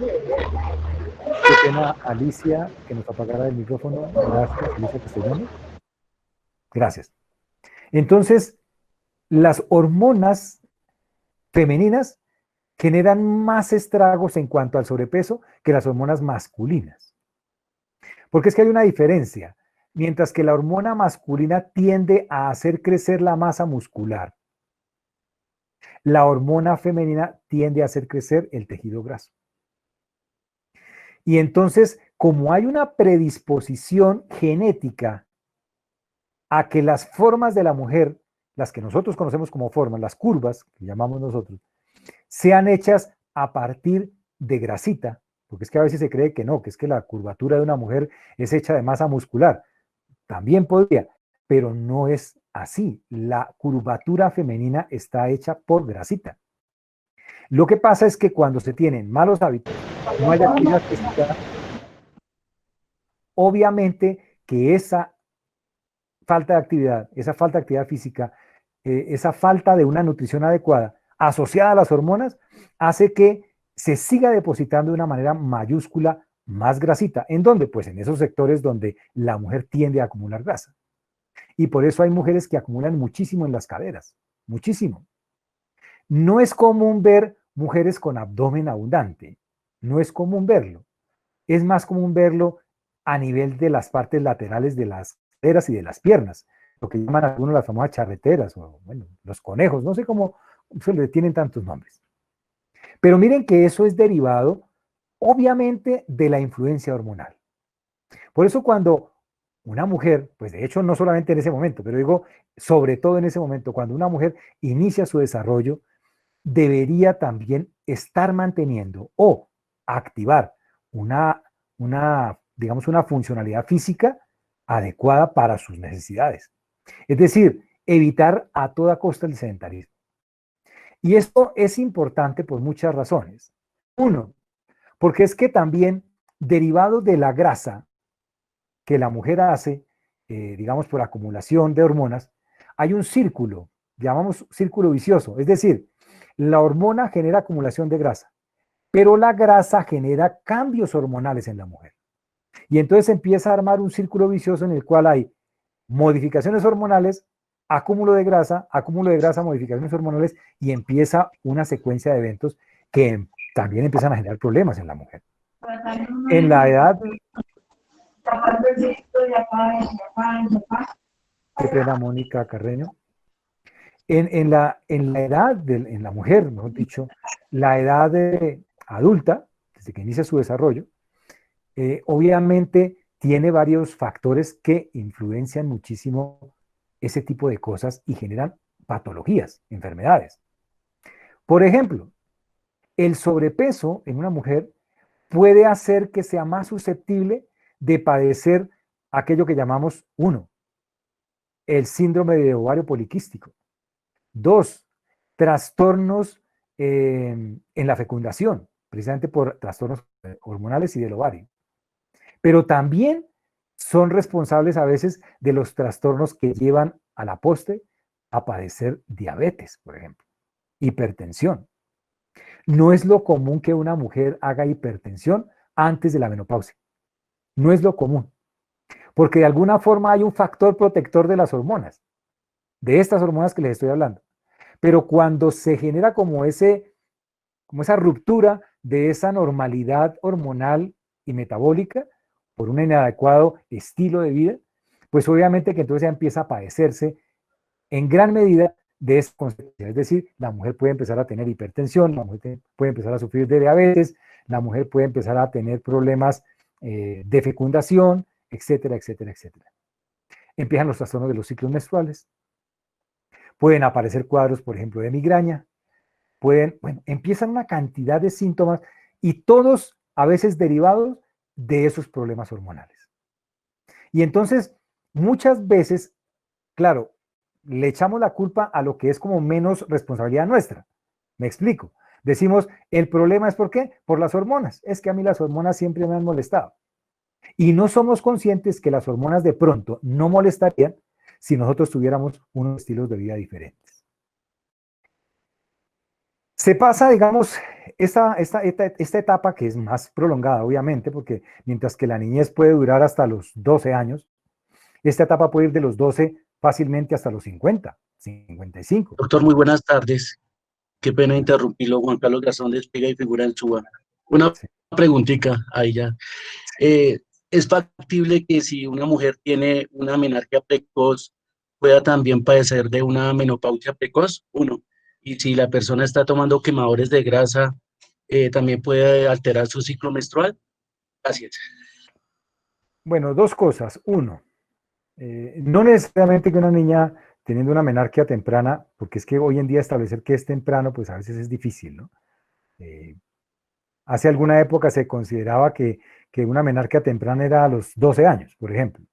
pena, Alicia, que nos apagara el micrófono. Gracias, Alicia Castellanos. Gracias. Entonces, las hormonas femeninas generan más estragos en cuanto al sobrepeso que las hormonas masculinas. Porque es que hay una diferencia. Mientras que la hormona masculina tiende a hacer crecer la masa muscular, la hormona femenina tiende a hacer crecer el tejido graso. Y entonces, como hay una predisposición genética a que las formas de la mujer, las que nosotros conocemos como formas, las curvas, que llamamos nosotros, sean hechas a partir de grasita, porque es que a veces se cree que no, que es que la curvatura de una mujer es hecha de masa muscular. También podría, pero no es así. La curvatura femenina está hecha por grasita. Lo que pasa es que cuando se tienen malos hábitos, no hay actividad física, obviamente que esa falta de actividad, esa falta de actividad física, esa falta de una nutrición adecuada asociada a las hormonas, hace que se siga depositando de una manera mayúscula más grasita. ¿En dónde? Pues en esos sectores donde la mujer tiende a acumular grasa. Y por eso hay mujeres que acumulan muchísimo en las caderas, muchísimo. No es común ver mujeres con abdomen abundante, no es común verlo. Es más común verlo a nivel de las partes laterales de las caderas y de las piernas, lo que llaman algunos las famosas charreteras, o bueno, los conejos, no sé cómo se le tienen tantos nombres. Pero miren que eso es derivado, obviamente, de la influencia hormonal. Por eso cuando una mujer, pues de hecho no solamente en ese momento, pero digo sobre todo en ese momento, cuando una mujer inicia su desarrollo, debería también estar manteniendo o activar digamos, una funcionalidad física adecuada para sus necesidades. Es decir, evitar a toda costa el sedentarismo. Y esto es importante por muchas razones. Uno, porque es que también derivado de la grasa que la mujer hace, digamos por acumulación de hormonas, hay un círculo, llamamos círculo vicioso, es decir, la hormona genera acumulación de grasa, pero la grasa genera cambios hormonales en la mujer. Y entonces empieza a armar un círculo vicioso en el cual hay modificaciones hormonales, acúmulo de grasa, modificaciones hormonales, y empieza una secuencia de eventos que también empiezan a generar problemas en la mujer. En la edad... Qué pena, Mónica Carreño. En la edad, en la mujer, mejor dicho, la edad adulta, desde que inicia su desarrollo, obviamente tiene varios factores que influencian muchísimo ese tipo de cosas y generan patologías, enfermedades. Por ejemplo, el sobrepeso en una mujer puede hacer que sea más susceptible de padecer aquello que llamamos, uno, el síndrome de ovario poliquístico. Dos, trastornos en la fecundación, precisamente por trastornos hormonales y del ovario. Pero también son responsables a veces de los trastornos que llevan a la postre a padecer diabetes, por ejemplo, hipertensión. No es lo común que una mujer haga hipertensión antes de la menopausia. No es lo común, porque de alguna forma hay un factor protector de las hormonas, de estas hormonas que les estoy hablando. Pero cuando se genera como esa ruptura de esa normalidad hormonal y metabólica, por un inadecuado estilo de vida, pues obviamente que entonces ya empieza a padecerse en gran medida de esta consecuencia. Es decir, la mujer puede empezar a tener hipertensión, la mujer puede empezar a sufrir de diabetes, la mujer puede empezar a tener problemas de fecundación, etcétera, etcétera, etcétera. Empiezan los trastornos de los ciclos menstruales, pueden aparecer cuadros, por ejemplo, de migraña, bueno, empiezan una cantidad de síntomas y todos a veces derivados de esos problemas hormonales. Y entonces, muchas veces, claro, le echamos la culpa a lo que es como menos responsabilidad nuestra. Me explico. Decimos, el problema es ¿por qué? Por las hormonas. Es que a mí las hormonas siempre me han molestado. Y no somos conscientes que las hormonas de pronto no molestarían si nosotros tuviéramos unos estilos de vida diferentes. Se pasa, digamos, esta etapa que es más prolongada, obviamente, porque mientras que la niñez puede durar hasta los 12 años, esta etapa puede ir de los 12 fácilmente hasta los 50, 55. Doctor, muy buenas tardes. Qué pena interrumpirlo, Juan Carlos Garzón de Espiga y Figura en Suba. Una Sí. preguntita ahí ya. ¿Es factible que si una mujer tiene una menarquia precoz pueda también padecer de una menopausia precoz? Uno. Y si la persona está tomando quemadores de grasa, ¿también puede alterar su ciclo menstrual? Gracias. Bueno, dos cosas. Uno, no necesariamente que una niña teniendo una menarquia temprana, porque es que hoy en día establecer que es temprano, pues a veces es difícil, ¿no? Hace alguna época se consideraba que una menarquia temprana era a los 12 años, por ejemplo.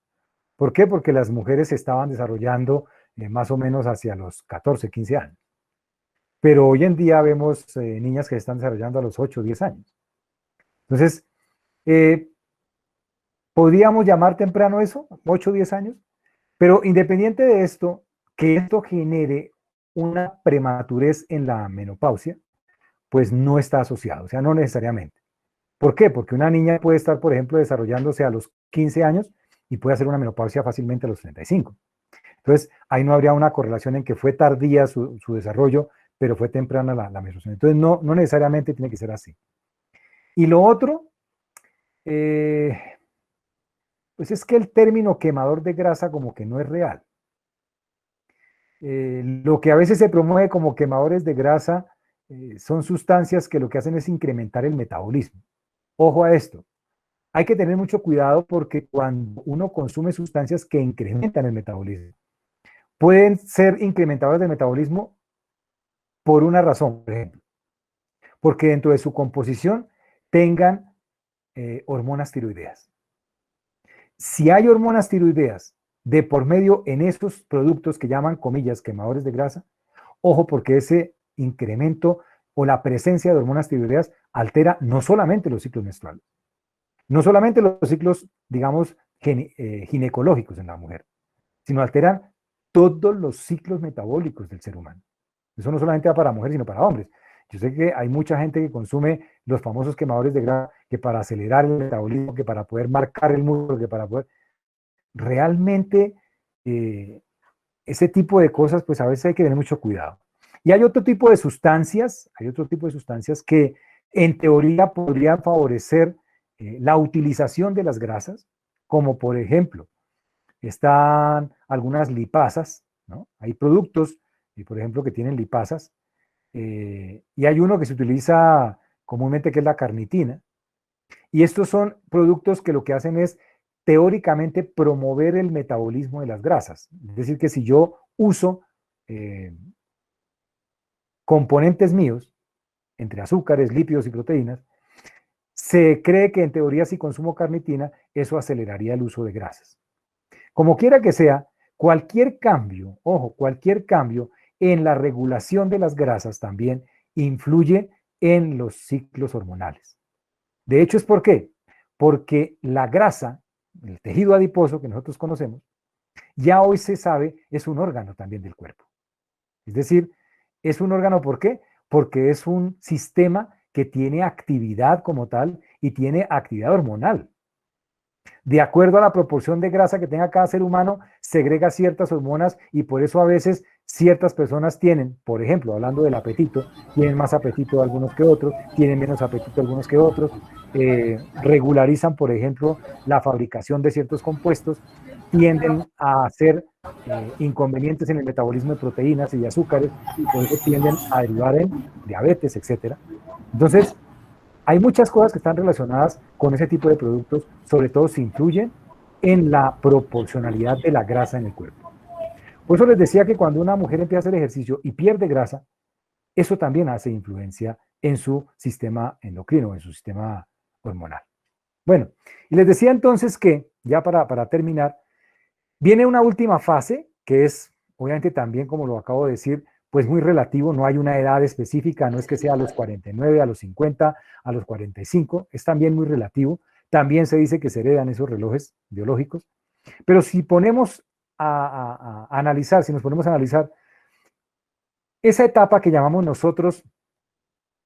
¿Por qué? Porque las mujeres se estaban desarrollando más o menos hacia los 14, 15 años. Pero hoy en día vemos niñas que se están desarrollando a los 8 o 10 años. Entonces, ¿podríamos llamar temprano eso? 8 o 10 años. Pero independiente de esto, que esto genere una prematurez en la menopausia, pues no está asociado, o sea, no necesariamente. ¿Por qué? Porque una niña puede estar, por ejemplo, desarrollándose a los 15 años y puede hacer una menopausia fácilmente a los 35. Entonces, ahí no habría una correlación en que fue tardía su desarrollo, pero fue temprana la menstruación. Entonces, no necesariamente tiene que ser así. Y lo otro, pues es que el término quemador de grasa como que no es real. Lo que a veces se promueve como quemadores de grasa son sustancias que lo que hacen es incrementar el metabolismo. Ojo a esto. Hay que tener mucho cuidado porque cuando uno consume sustancias que incrementan el metabolismo, pueden ser incrementadoras del metabolismo por una razón, por ejemplo, porque dentro de su composición tengan hormonas tiroideas. Si hay hormonas tiroideas de por medio en esos productos que llaman, comillas, quemadores de grasa, ojo porque ese incremento o la presencia de hormonas tiroideas altera no solamente los ciclos menstruales, no solamente los ciclos, digamos, ginecológicos en la mujer, sino alteran todos los ciclos metabólicos del ser humano. Eso no solamente va para mujeres, sino para hombres. Yo sé que hay mucha gente que consume los famosos quemadores de grasa, que para acelerar el metabolismo, que para poder marcar el músculo, que para poder... Realmente, ese tipo de cosas, pues a veces hay que tener mucho cuidado. Y hay otro tipo de sustancias, que en teoría podrían favorecer la utilización de las grasas, como por ejemplo, están algunas lipasas, ¿no? Hay productos, por ejemplo, que tienen lipasas, y hay uno que se utiliza comúnmente que es la carnitina, y estos son productos que lo que hacen es teóricamente promover el metabolismo de las grasas. Es decir, que si yo uso componentes míos, entre azúcares, lípidos y proteínas, se cree que en teoría si consumo carnitina, eso aceleraría el uso de grasas. Como quiera que sea, cualquier cambio, ojo, cualquier cambio en la regulación de las grasas también influye en los ciclos hormonales. De hecho, ¿es por qué? Porque la grasa, el tejido adiposo que nosotros conocemos, ya hoy se sabe, es un órgano también del cuerpo. Es decir, es un órgano, ¿por qué? Porque es un sistema que tiene actividad como tal y tiene actividad hormonal. De acuerdo a la proporción de grasa que tenga cada ser humano, segrega ciertas hormonas y por eso a veces Ciertas personas tienen, por ejemplo, hablando del apetito, tienen más apetito algunos que otros, tienen menos apetito algunos que otros, regularizan, por ejemplo, la fabricación de ciertos compuestos, tienden a ser inconvenientes en el metabolismo de proteínas y de azúcares, y por eso tienden a derivar en diabetes, etcétera. Entonces, hay muchas cosas que están relacionadas con ese tipo de productos, sobre todo si influyen en la proporcionalidad de la grasa en el cuerpo. Por eso les decía que cuando una mujer empieza a hacer ejercicio y pierde grasa, eso también hace influencia en su sistema endocrino, en su sistema hormonal. Bueno, y les decía entonces que, ya para terminar, viene una última fase, que es, obviamente también, como lo acabo de decir, pues muy relativo, no hay una edad específica, no es que sea a los 49, a los 50, a los 45, es también muy relativo. También se dice que se heredan esos relojes biológicos. Pero si ponemos a analizar, si nos ponemos a analizar esa etapa que llamamos nosotros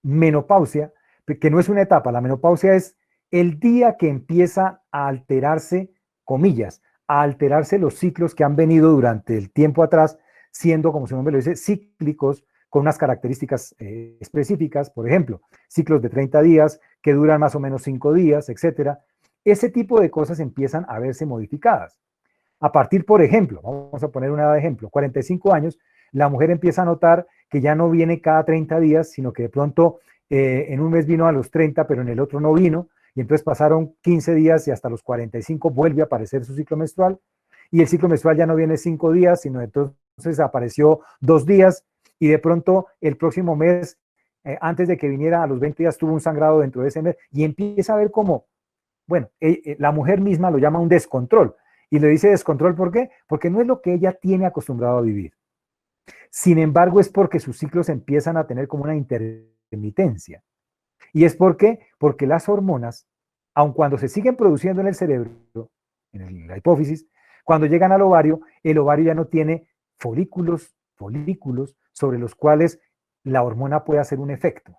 menopausia, que no es una etapa, la menopausia es el día que empieza a alterarse, comillas, a alterarse los ciclos que han venido durante el tiempo atrás, siendo, como su nombre lo dice, cíclicos con unas características específicas, por ejemplo, ciclos de 30 días que duran más o menos 5 días, etcétera. Ese tipo de cosas empiezan a verse modificadas. A partir, por ejemplo, vamos a poner una de ejemplo, 45 años, la mujer empieza a notar que ya no viene cada 30 días, sino que de pronto en un mes vino a los 30, pero en el otro no vino, y entonces pasaron 15 días y hasta los 45 vuelve a aparecer su ciclo menstrual, y el ciclo menstrual ya no viene 5 días, sino entonces apareció 2 días, y de pronto el próximo mes, antes de que viniera a los 20 días, tuvo un sangrado dentro de ese mes, y empieza a ver como, bueno, la mujer misma lo llama un descontrol, y le dice descontrol, ¿por qué? Porque no es lo que ella tiene acostumbrado a vivir. Sin embargo, es porque sus ciclos empiezan a tener como una intermitencia. ¿Y es por qué? Porque las hormonas, aun cuando se siguen produciendo en el cerebro, en la hipófisis, cuando llegan al ovario, el ovario ya no tiene folículos sobre los cuales la hormona puede hacer un efecto.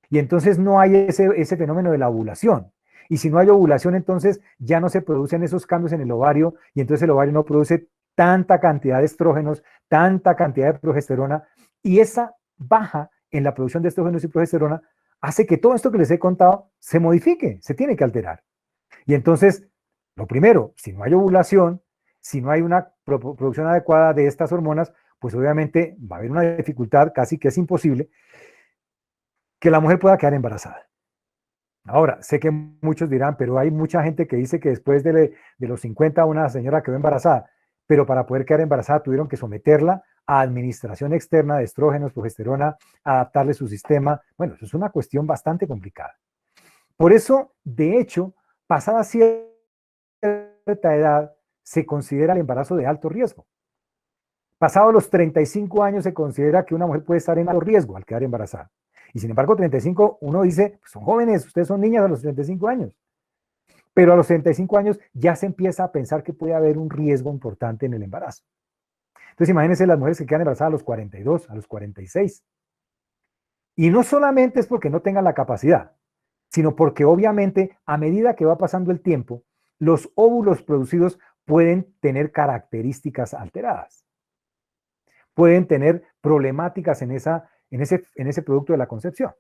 Y entonces no hay ese fenómeno de la ovulación. Y si no hay ovulación, entonces ya no se producen esos cambios en el ovario y entonces el ovario no produce tanta cantidad de estrógenos, tanta cantidad de progesterona, y esa baja en la producción de estrógenos y progesterona hace que todo esto que les he contado se modifique, se tiene que alterar. Y entonces, lo primero, si no hay ovulación, si no hay una producción adecuada de estas hormonas, pues obviamente va a haber una dificultad casi que es imposible que la mujer pueda quedar embarazada. Ahora, sé que muchos dirán, pero hay mucha gente que dice que después de los 50 una señora quedó embarazada, pero para poder quedar embarazada tuvieron que someterla a administración externa de estrógenos, progesterona, adaptarle su sistema. Bueno, eso es una cuestión bastante complicada. Por eso, de hecho, pasada cierta edad, se considera el embarazo de alto riesgo. Pasado los 35 años se considera que una mujer puede estar en alto riesgo al quedar embarazada. Y sin embargo, 35, uno dice, pues son jóvenes, ustedes son niñas a los 35 años. Pero a los 35 años ya se empieza a pensar que puede haber un riesgo importante en el embarazo. Entonces imagínense las mujeres que quedan embarazadas a los 42, a los 46. Y no solamente es porque no tengan la capacidad, sino porque obviamente a medida que va pasando el tiempo, los óvulos producidos pueden tener características alteradas. Pueden tener problemáticas en ese producto de la concepción.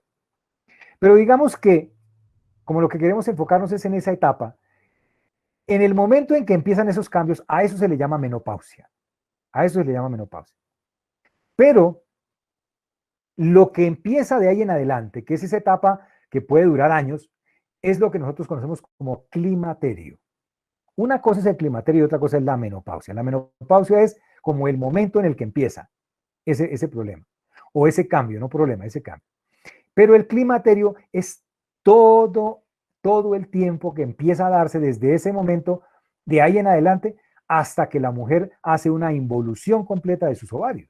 Pero digamos que, como lo que queremos enfocarnos es en esa etapa, en el momento en que empiezan esos cambios, a eso se le llama menopausia. A eso se le llama menopausia. Pero lo que empieza de ahí en adelante, que es esa etapa que puede durar años, es lo que nosotros conocemos como climaterio. Una cosa es el climaterio y otra cosa es la menopausia. La menopausia es como el momento en el que empieza ese problema, o ese cambio, no problema, ese cambio. Pero el climaterio es todo el tiempo que empieza a darse desde ese momento, de ahí en adelante, hasta que la mujer hace una involución completa de sus ovarios.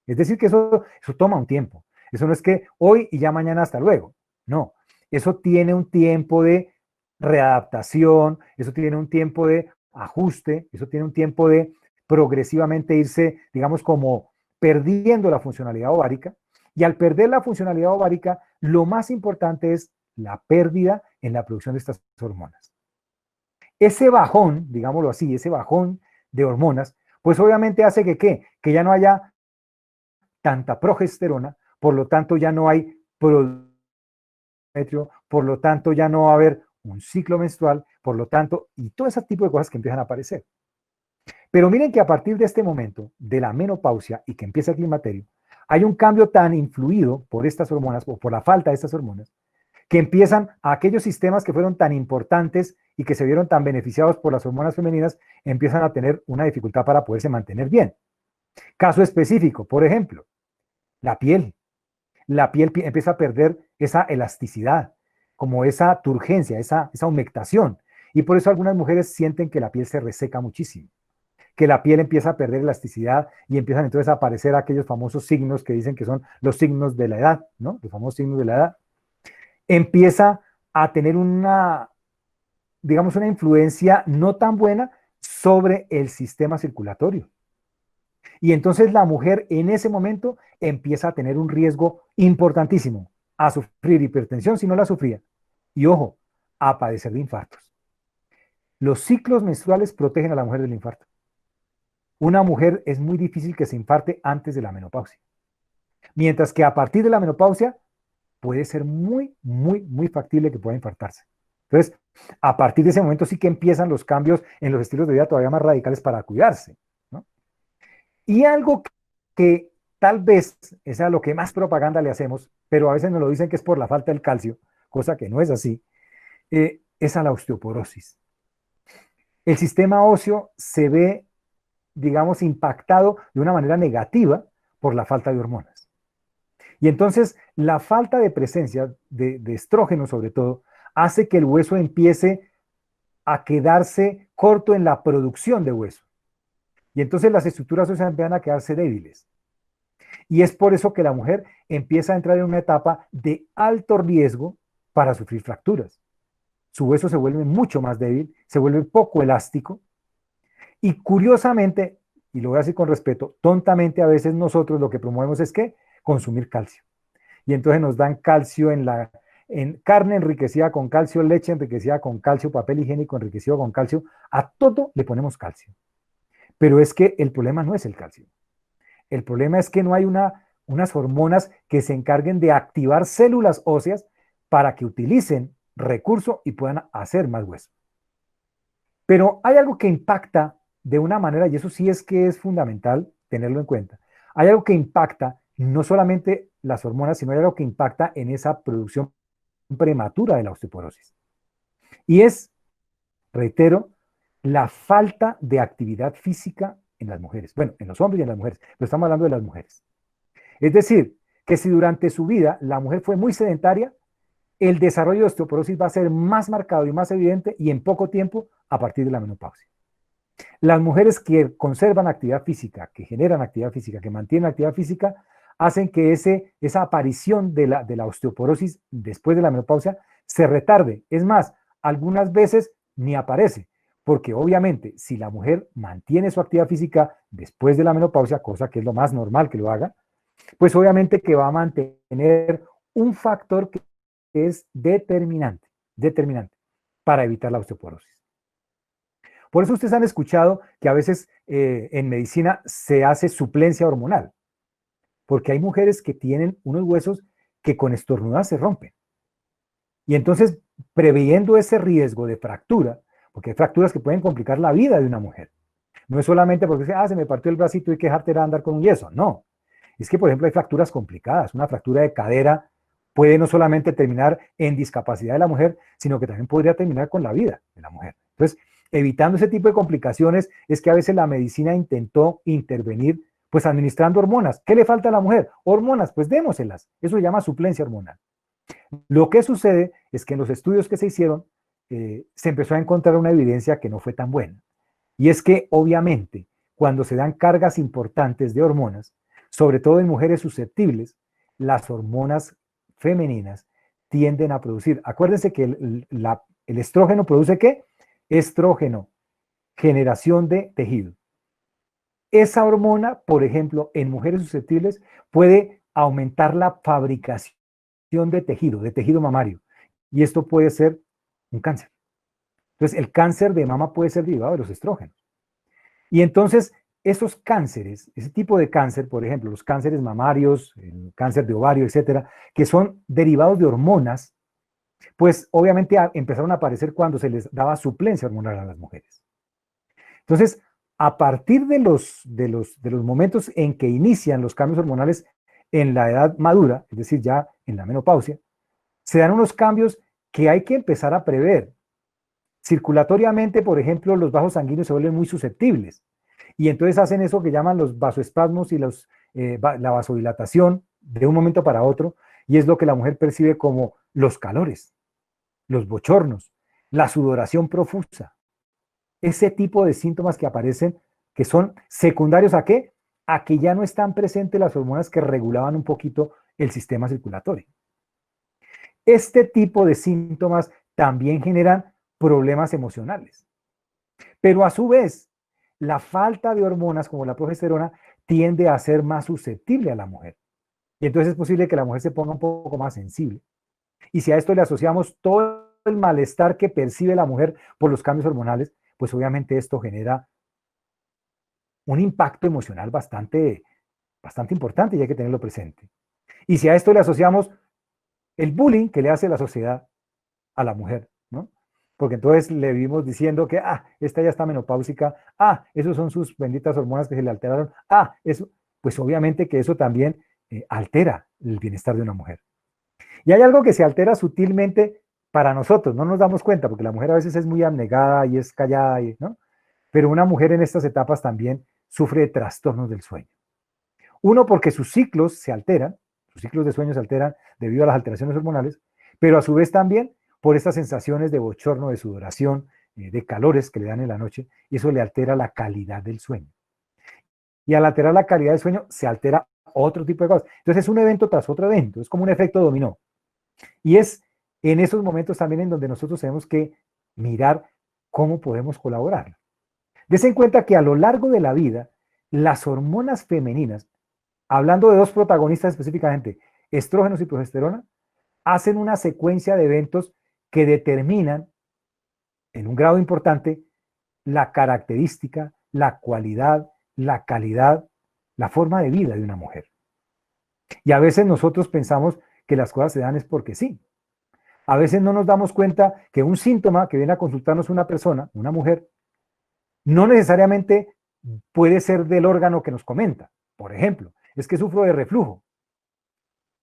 Es decir, que eso toma un tiempo. Eso no es que hoy y ya mañana hasta luego. No, eso tiene un tiempo de readaptación, eso tiene un tiempo de ajuste, eso tiene un tiempo de progresivamente irse, digamos, como perdiendo la funcionalidad ovárica. Y al perder la funcionalidad ovárica, lo más importante es la pérdida en la producción de estas hormonas. Ese bajón, digámoslo así, ese bajón de hormonas, pues obviamente hace que, ¿qué? Que ya no haya tanta progesterona, por lo tanto ya no hay por lo tanto ya no va a haber un ciclo menstrual, por lo tanto, y todo ese tipo de cosas que empiezan a aparecer. Pero miren que a partir de este momento, de la menopausia y que empieza el climaterio, hay un cambio tan influido por estas hormonas o por la falta de estas hormonas, que empiezan a aquellos sistemas que fueron tan importantes y que se vieron tan beneficiados por las hormonas femeninas, empiezan a tener una dificultad para poderse mantener bien. Caso específico, por ejemplo, la piel. La piel empieza a perder esa elasticidad, como esa turgencia, esa humectación. Y por eso algunas mujeres sienten que la piel se reseca muchísimo, que la piel empieza a perder elasticidad y empiezan entonces a aparecer aquellos famosos signos que dicen que son los signos de la edad, ¿no? Los famosos signos de la edad. Empieza a tener una, digamos, una influencia no tan buena sobre el sistema circulatorio. Y entonces la mujer en ese momento empieza a tener un riesgo importantísimo a sufrir hipertensión si no la sufría. Y ojo, a padecer de infartos. Los ciclos menstruales protegen a la mujer del infarto. Una mujer es muy difícil que se infarte antes de la menopausia. Mientras que a partir de la menopausia puede ser muy factible que pueda infartarse. Entonces, a partir de ese momento sí que empiezan los cambios en los estilos de vida todavía más radicales para cuidarse, ¿no? Y algo que tal vez es a lo que más propaganda le hacemos, pero a veces nos lo dicen que es por la falta del calcio, cosa que no es así, es a la osteoporosis. El sistema óseo se ve, digamos, impactado de una manera negativa por la falta de hormonas. Y entonces la falta de presencia de estrógeno, sobre todo, hace que el hueso empiece a quedarse corto en la producción de hueso. Y entonces las estructuras óseas empiezan a quedarse débiles. Y es por eso que la mujer empieza a entrar en una etapa de alto riesgo para sufrir fracturas. Su hueso se vuelve mucho más débil, se vuelve poco elástico. Y curiosamente, y lo voy a decir con respeto, tontamente a veces nosotros lo que promovemos es que consumir calcio. Y entonces nos dan calcio en carne enriquecida con calcio, leche enriquecida con calcio, papel higiénico enriquecido con calcio. A todo le ponemos calcio. Pero es que el problema no es el calcio. El problema es que no hay unas hormonas que se encarguen de activar células óseas para que utilicen recurso y puedan hacer más hueso. Pero hay algo que impacta de una manera, y eso sí es que es fundamental tenerlo en cuenta. Hay algo que impacta no solamente las hormonas, sino hay algo que impacta en esa producción prematura de la osteoporosis. Y es, reitero, la falta de actividad física en las mujeres. Bueno, en los hombres y en las mujeres, pero estamos hablando de las mujeres. Es decir, que si durante su vida la mujer fue muy sedentaria, el desarrollo de osteoporosis va a ser más marcado y más evidente y en poco tiempo a partir de la menopausia. Las mujeres que conservan actividad física, que generan actividad física, que mantienen actividad física, hacen que esa aparición de la osteoporosis después de la menopausia se retarde. Es más, algunas veces ni aparece, porque obviamente si la mujer mantiene su actividad física después de la menopausia, cosa que es lo más normal que lo haga, pues obviamente que va a mantener un factor que es determinante para evitar la osteoporosis. Por eso ustedes han escuchado que a veces en medicina se hace suplencia hormonal, porque hay mujeres que tienen unos huesos que con estornudas se rompen. Y entonces, previendo ese riesgo de fractura, porque hay fracturas que pueden complicar la vida de una mujer. No es solamente porque se me partió el bracito y hay que dejarte andar con un yeso, no. Es que, por ejemplo, hay fracturas complicadas. Una fractura de cadera puede no solamente terminar en discapacidad de la mujer, sino que también podría terminar con la vida de la mujer. Entonces, evitando ese tipo de complicaciones, es que a veces la medicina intentó intervenir, pues administrando hormonas. ¿Qué le falta a la mujer? Hormonas, pues démoselas. Eso se llama suplencia hormonal. Lo que sucede es que en los estudios que se hicieron, se empezó a encontrar una evidencia que no fue tan buena. Y es que, obviamente, cuando se dan cargas importantes de hormonas, sobre todo en mujeres susceptibles, las hormonas femeninas tienden a producir. Acuérdense que el estrógeno produce ¿qué? Estrógeno, generación de tejido. Esa hormona, por ejemplo, en mujeres susceptibles, puede aumentar la fabricación de tejido mamario. Y esto puede ser un cáncer. Entonces, el cáncer de mama puede ser derivado de los estrógenos. Y entonces, esos cánceres, ese tipo de cáncer, por ejemplo, los cánceres mamarios, el cáncer de ovario, etcétera, que son derivados de hormonas, pues obviamente empezaron a aparecer cuando se les daba suplencia hormonal a las mujeres. Entonces, a partir de los momentos en que inician los cambios hormonales en la edad madura, es decir, ya en la menopausia, se dan unos cambios que hay que empezar a prever. Circulatoriamente, por ejemplo, los vasos sanguíneos se vuelven muy susceptibles y entonces hacen eso que llaman los vasoespasmos y la vasodilatación de un momento para otro, y es lo que la mujer percibe como los calores, los bochornos, la sudoración profusa, ese tipo de síntomas que aparecen, que son secundarios ¿a qué? A que ya no están presentes las hormonas que regulaban un poquito el sistema circulatorio. Este tipo de síntomas también generan problemas emocionales. Pero a su vez, la falta de hormonas como la progesterona tiende a ser más susceptible a la mujer. Y entonces es posible que la mujer se ponga un poco más sensible. Y si a esto le asociamos todo el malestar que percibe la mujer por los cambios hormonales, pues obviamente esto genera un impacto emocional bastante importante y hay que tenerlo presente. Y si a esto le asociamos el bullying que le hace la sociedad a la mujer, ¿no? Porque entonces le vivimos diciendo que, esta ya está menopáusica, esos son sus benditas hormonas que se le alteraron, eso, pues obviamente que eso también altera el bienestar de una mujer. Y hay algo que se altera sutilmente para nosotros, no nos damos cuenta, porque la mujer a veces es muy abnegada y es callada, ¿no? Pero una mujer en estas etapas también sufre de trastornos del sueño. Uno, porque sus ciclos se alteran, sus ciclos de sueño se alteran debido a las alteraciones hormonales, pero a su vez también por estas sensaciones de bochorno, de sudoración, de calores que le dan en la noche, y eso le altera la calidad del sueño. Y al alterar la calidad del sueño, se altera otro tipo de cosas. Entonces es un evento tras otro evento, es como un efecto dominó. Y es en esos momentos también en donde nosotros tenemos que mirar cómo podemos colaborar. Dese en cuenta que a lo largo de la vida, las hormonas femeninas, hablando de dos protagonistas específicamente, estrógenos y progesterona, hacen una secuencia de eventos que determinan en un grado importante la característica, la cualidad, la calidad, la forma de vida de una mujer. Y a veces nosotros pensamos que las cosas se dan es porque sí. A veces no nos damos cuenta que un síntoma que viene a consultarnos una persona, una mujer, no necesariamente puede ser del órgano que nos comenta. Por ejemplo, es que sufro de reflujo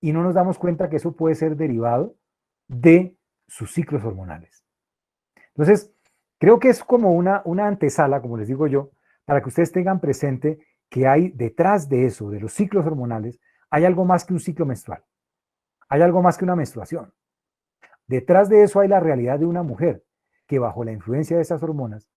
y no nos damos cuenta que eso puede ser derivado de sus ciclos hormonales. Entonces, creo que es como una antesala, como les digo yo, para que ustedes tengan presente que hay detrás de eso, de los ciclos hormonales, hay algo más que un ciclo menstrual, hay algo más que una menstruación. Detrás de eso hay la realidad de una mujer que bajo la influencia de esas hormonas,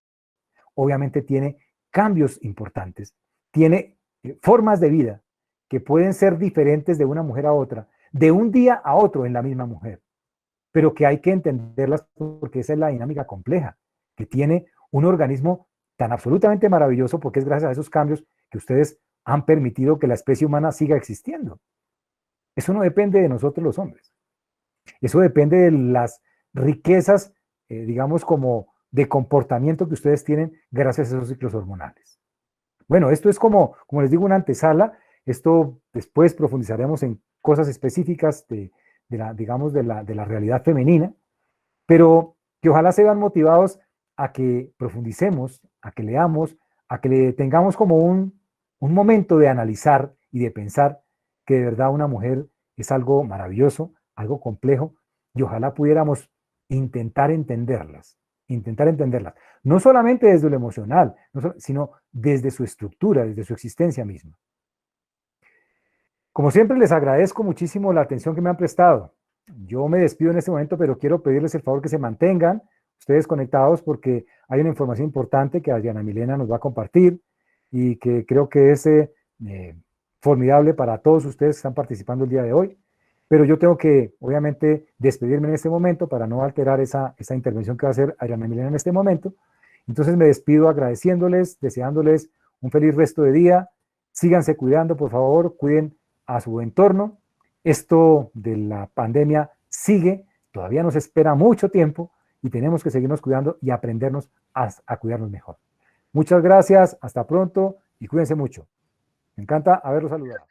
obviamente tiene cambios importantes, tiene formas de vida que pueden ser diferentes de una mujer a otra, de un día a otro en la misma mujer, pero que hay que entenderlas porque esa es la dinámica compleja que tiene un organismo tan absolutamente maravilloso, porque es gracias a esos cambios que ustedes han permitido que la especie humana siga existiendo. Eso no depende de nosotros los hombres. Eso depende de las riquezas, digamos, como de comportamiento que ustedes tienen gracias a esos ciclos hormonales. Bueno, esto es como les digo, una antesala. Esto después profundizaremos en cosas específicas digamos, de la realidad femenina, pero que ojalá se vean motivados a que profundicemos, a que leamos, a que le tengamos como un momento de analizar y de pensar que de verdad una mujer es algo maravilloso, algo complejo, y ojalá pudiéramos intentar entenderlas, no solamente desde lo emocional, sino desde su estructura, desde su existencia misma. Como siempre, les agradezco muchísimo la atención que me han prestado. Yo me despido en este momento, pero quiero pedirles el favor que se mantengan ustedes conectados porque hay una información importante que Adriana Milena nos va a compartir y que creo que es formidable para todos ustedes que están participando el día de hoy. Pero yo tengo que, obviamente, despedirme en este momento para no alterar esa intervención que va a hacer Adriana Milena en este momento. Entonces me despido agradeciéndoles, deseándoles un feliz resto de día. Síganse cuidando, por favor, cuiden a su entorno. Esto de la pandemia sigue, todavía nos espera mucho tiempo y tenemos que seguirnos cuidando y aprendernos a cuidarnos mejor. Muchas gracias, hasta pronto y cuídense mucho. Me encanta haberlos saludado.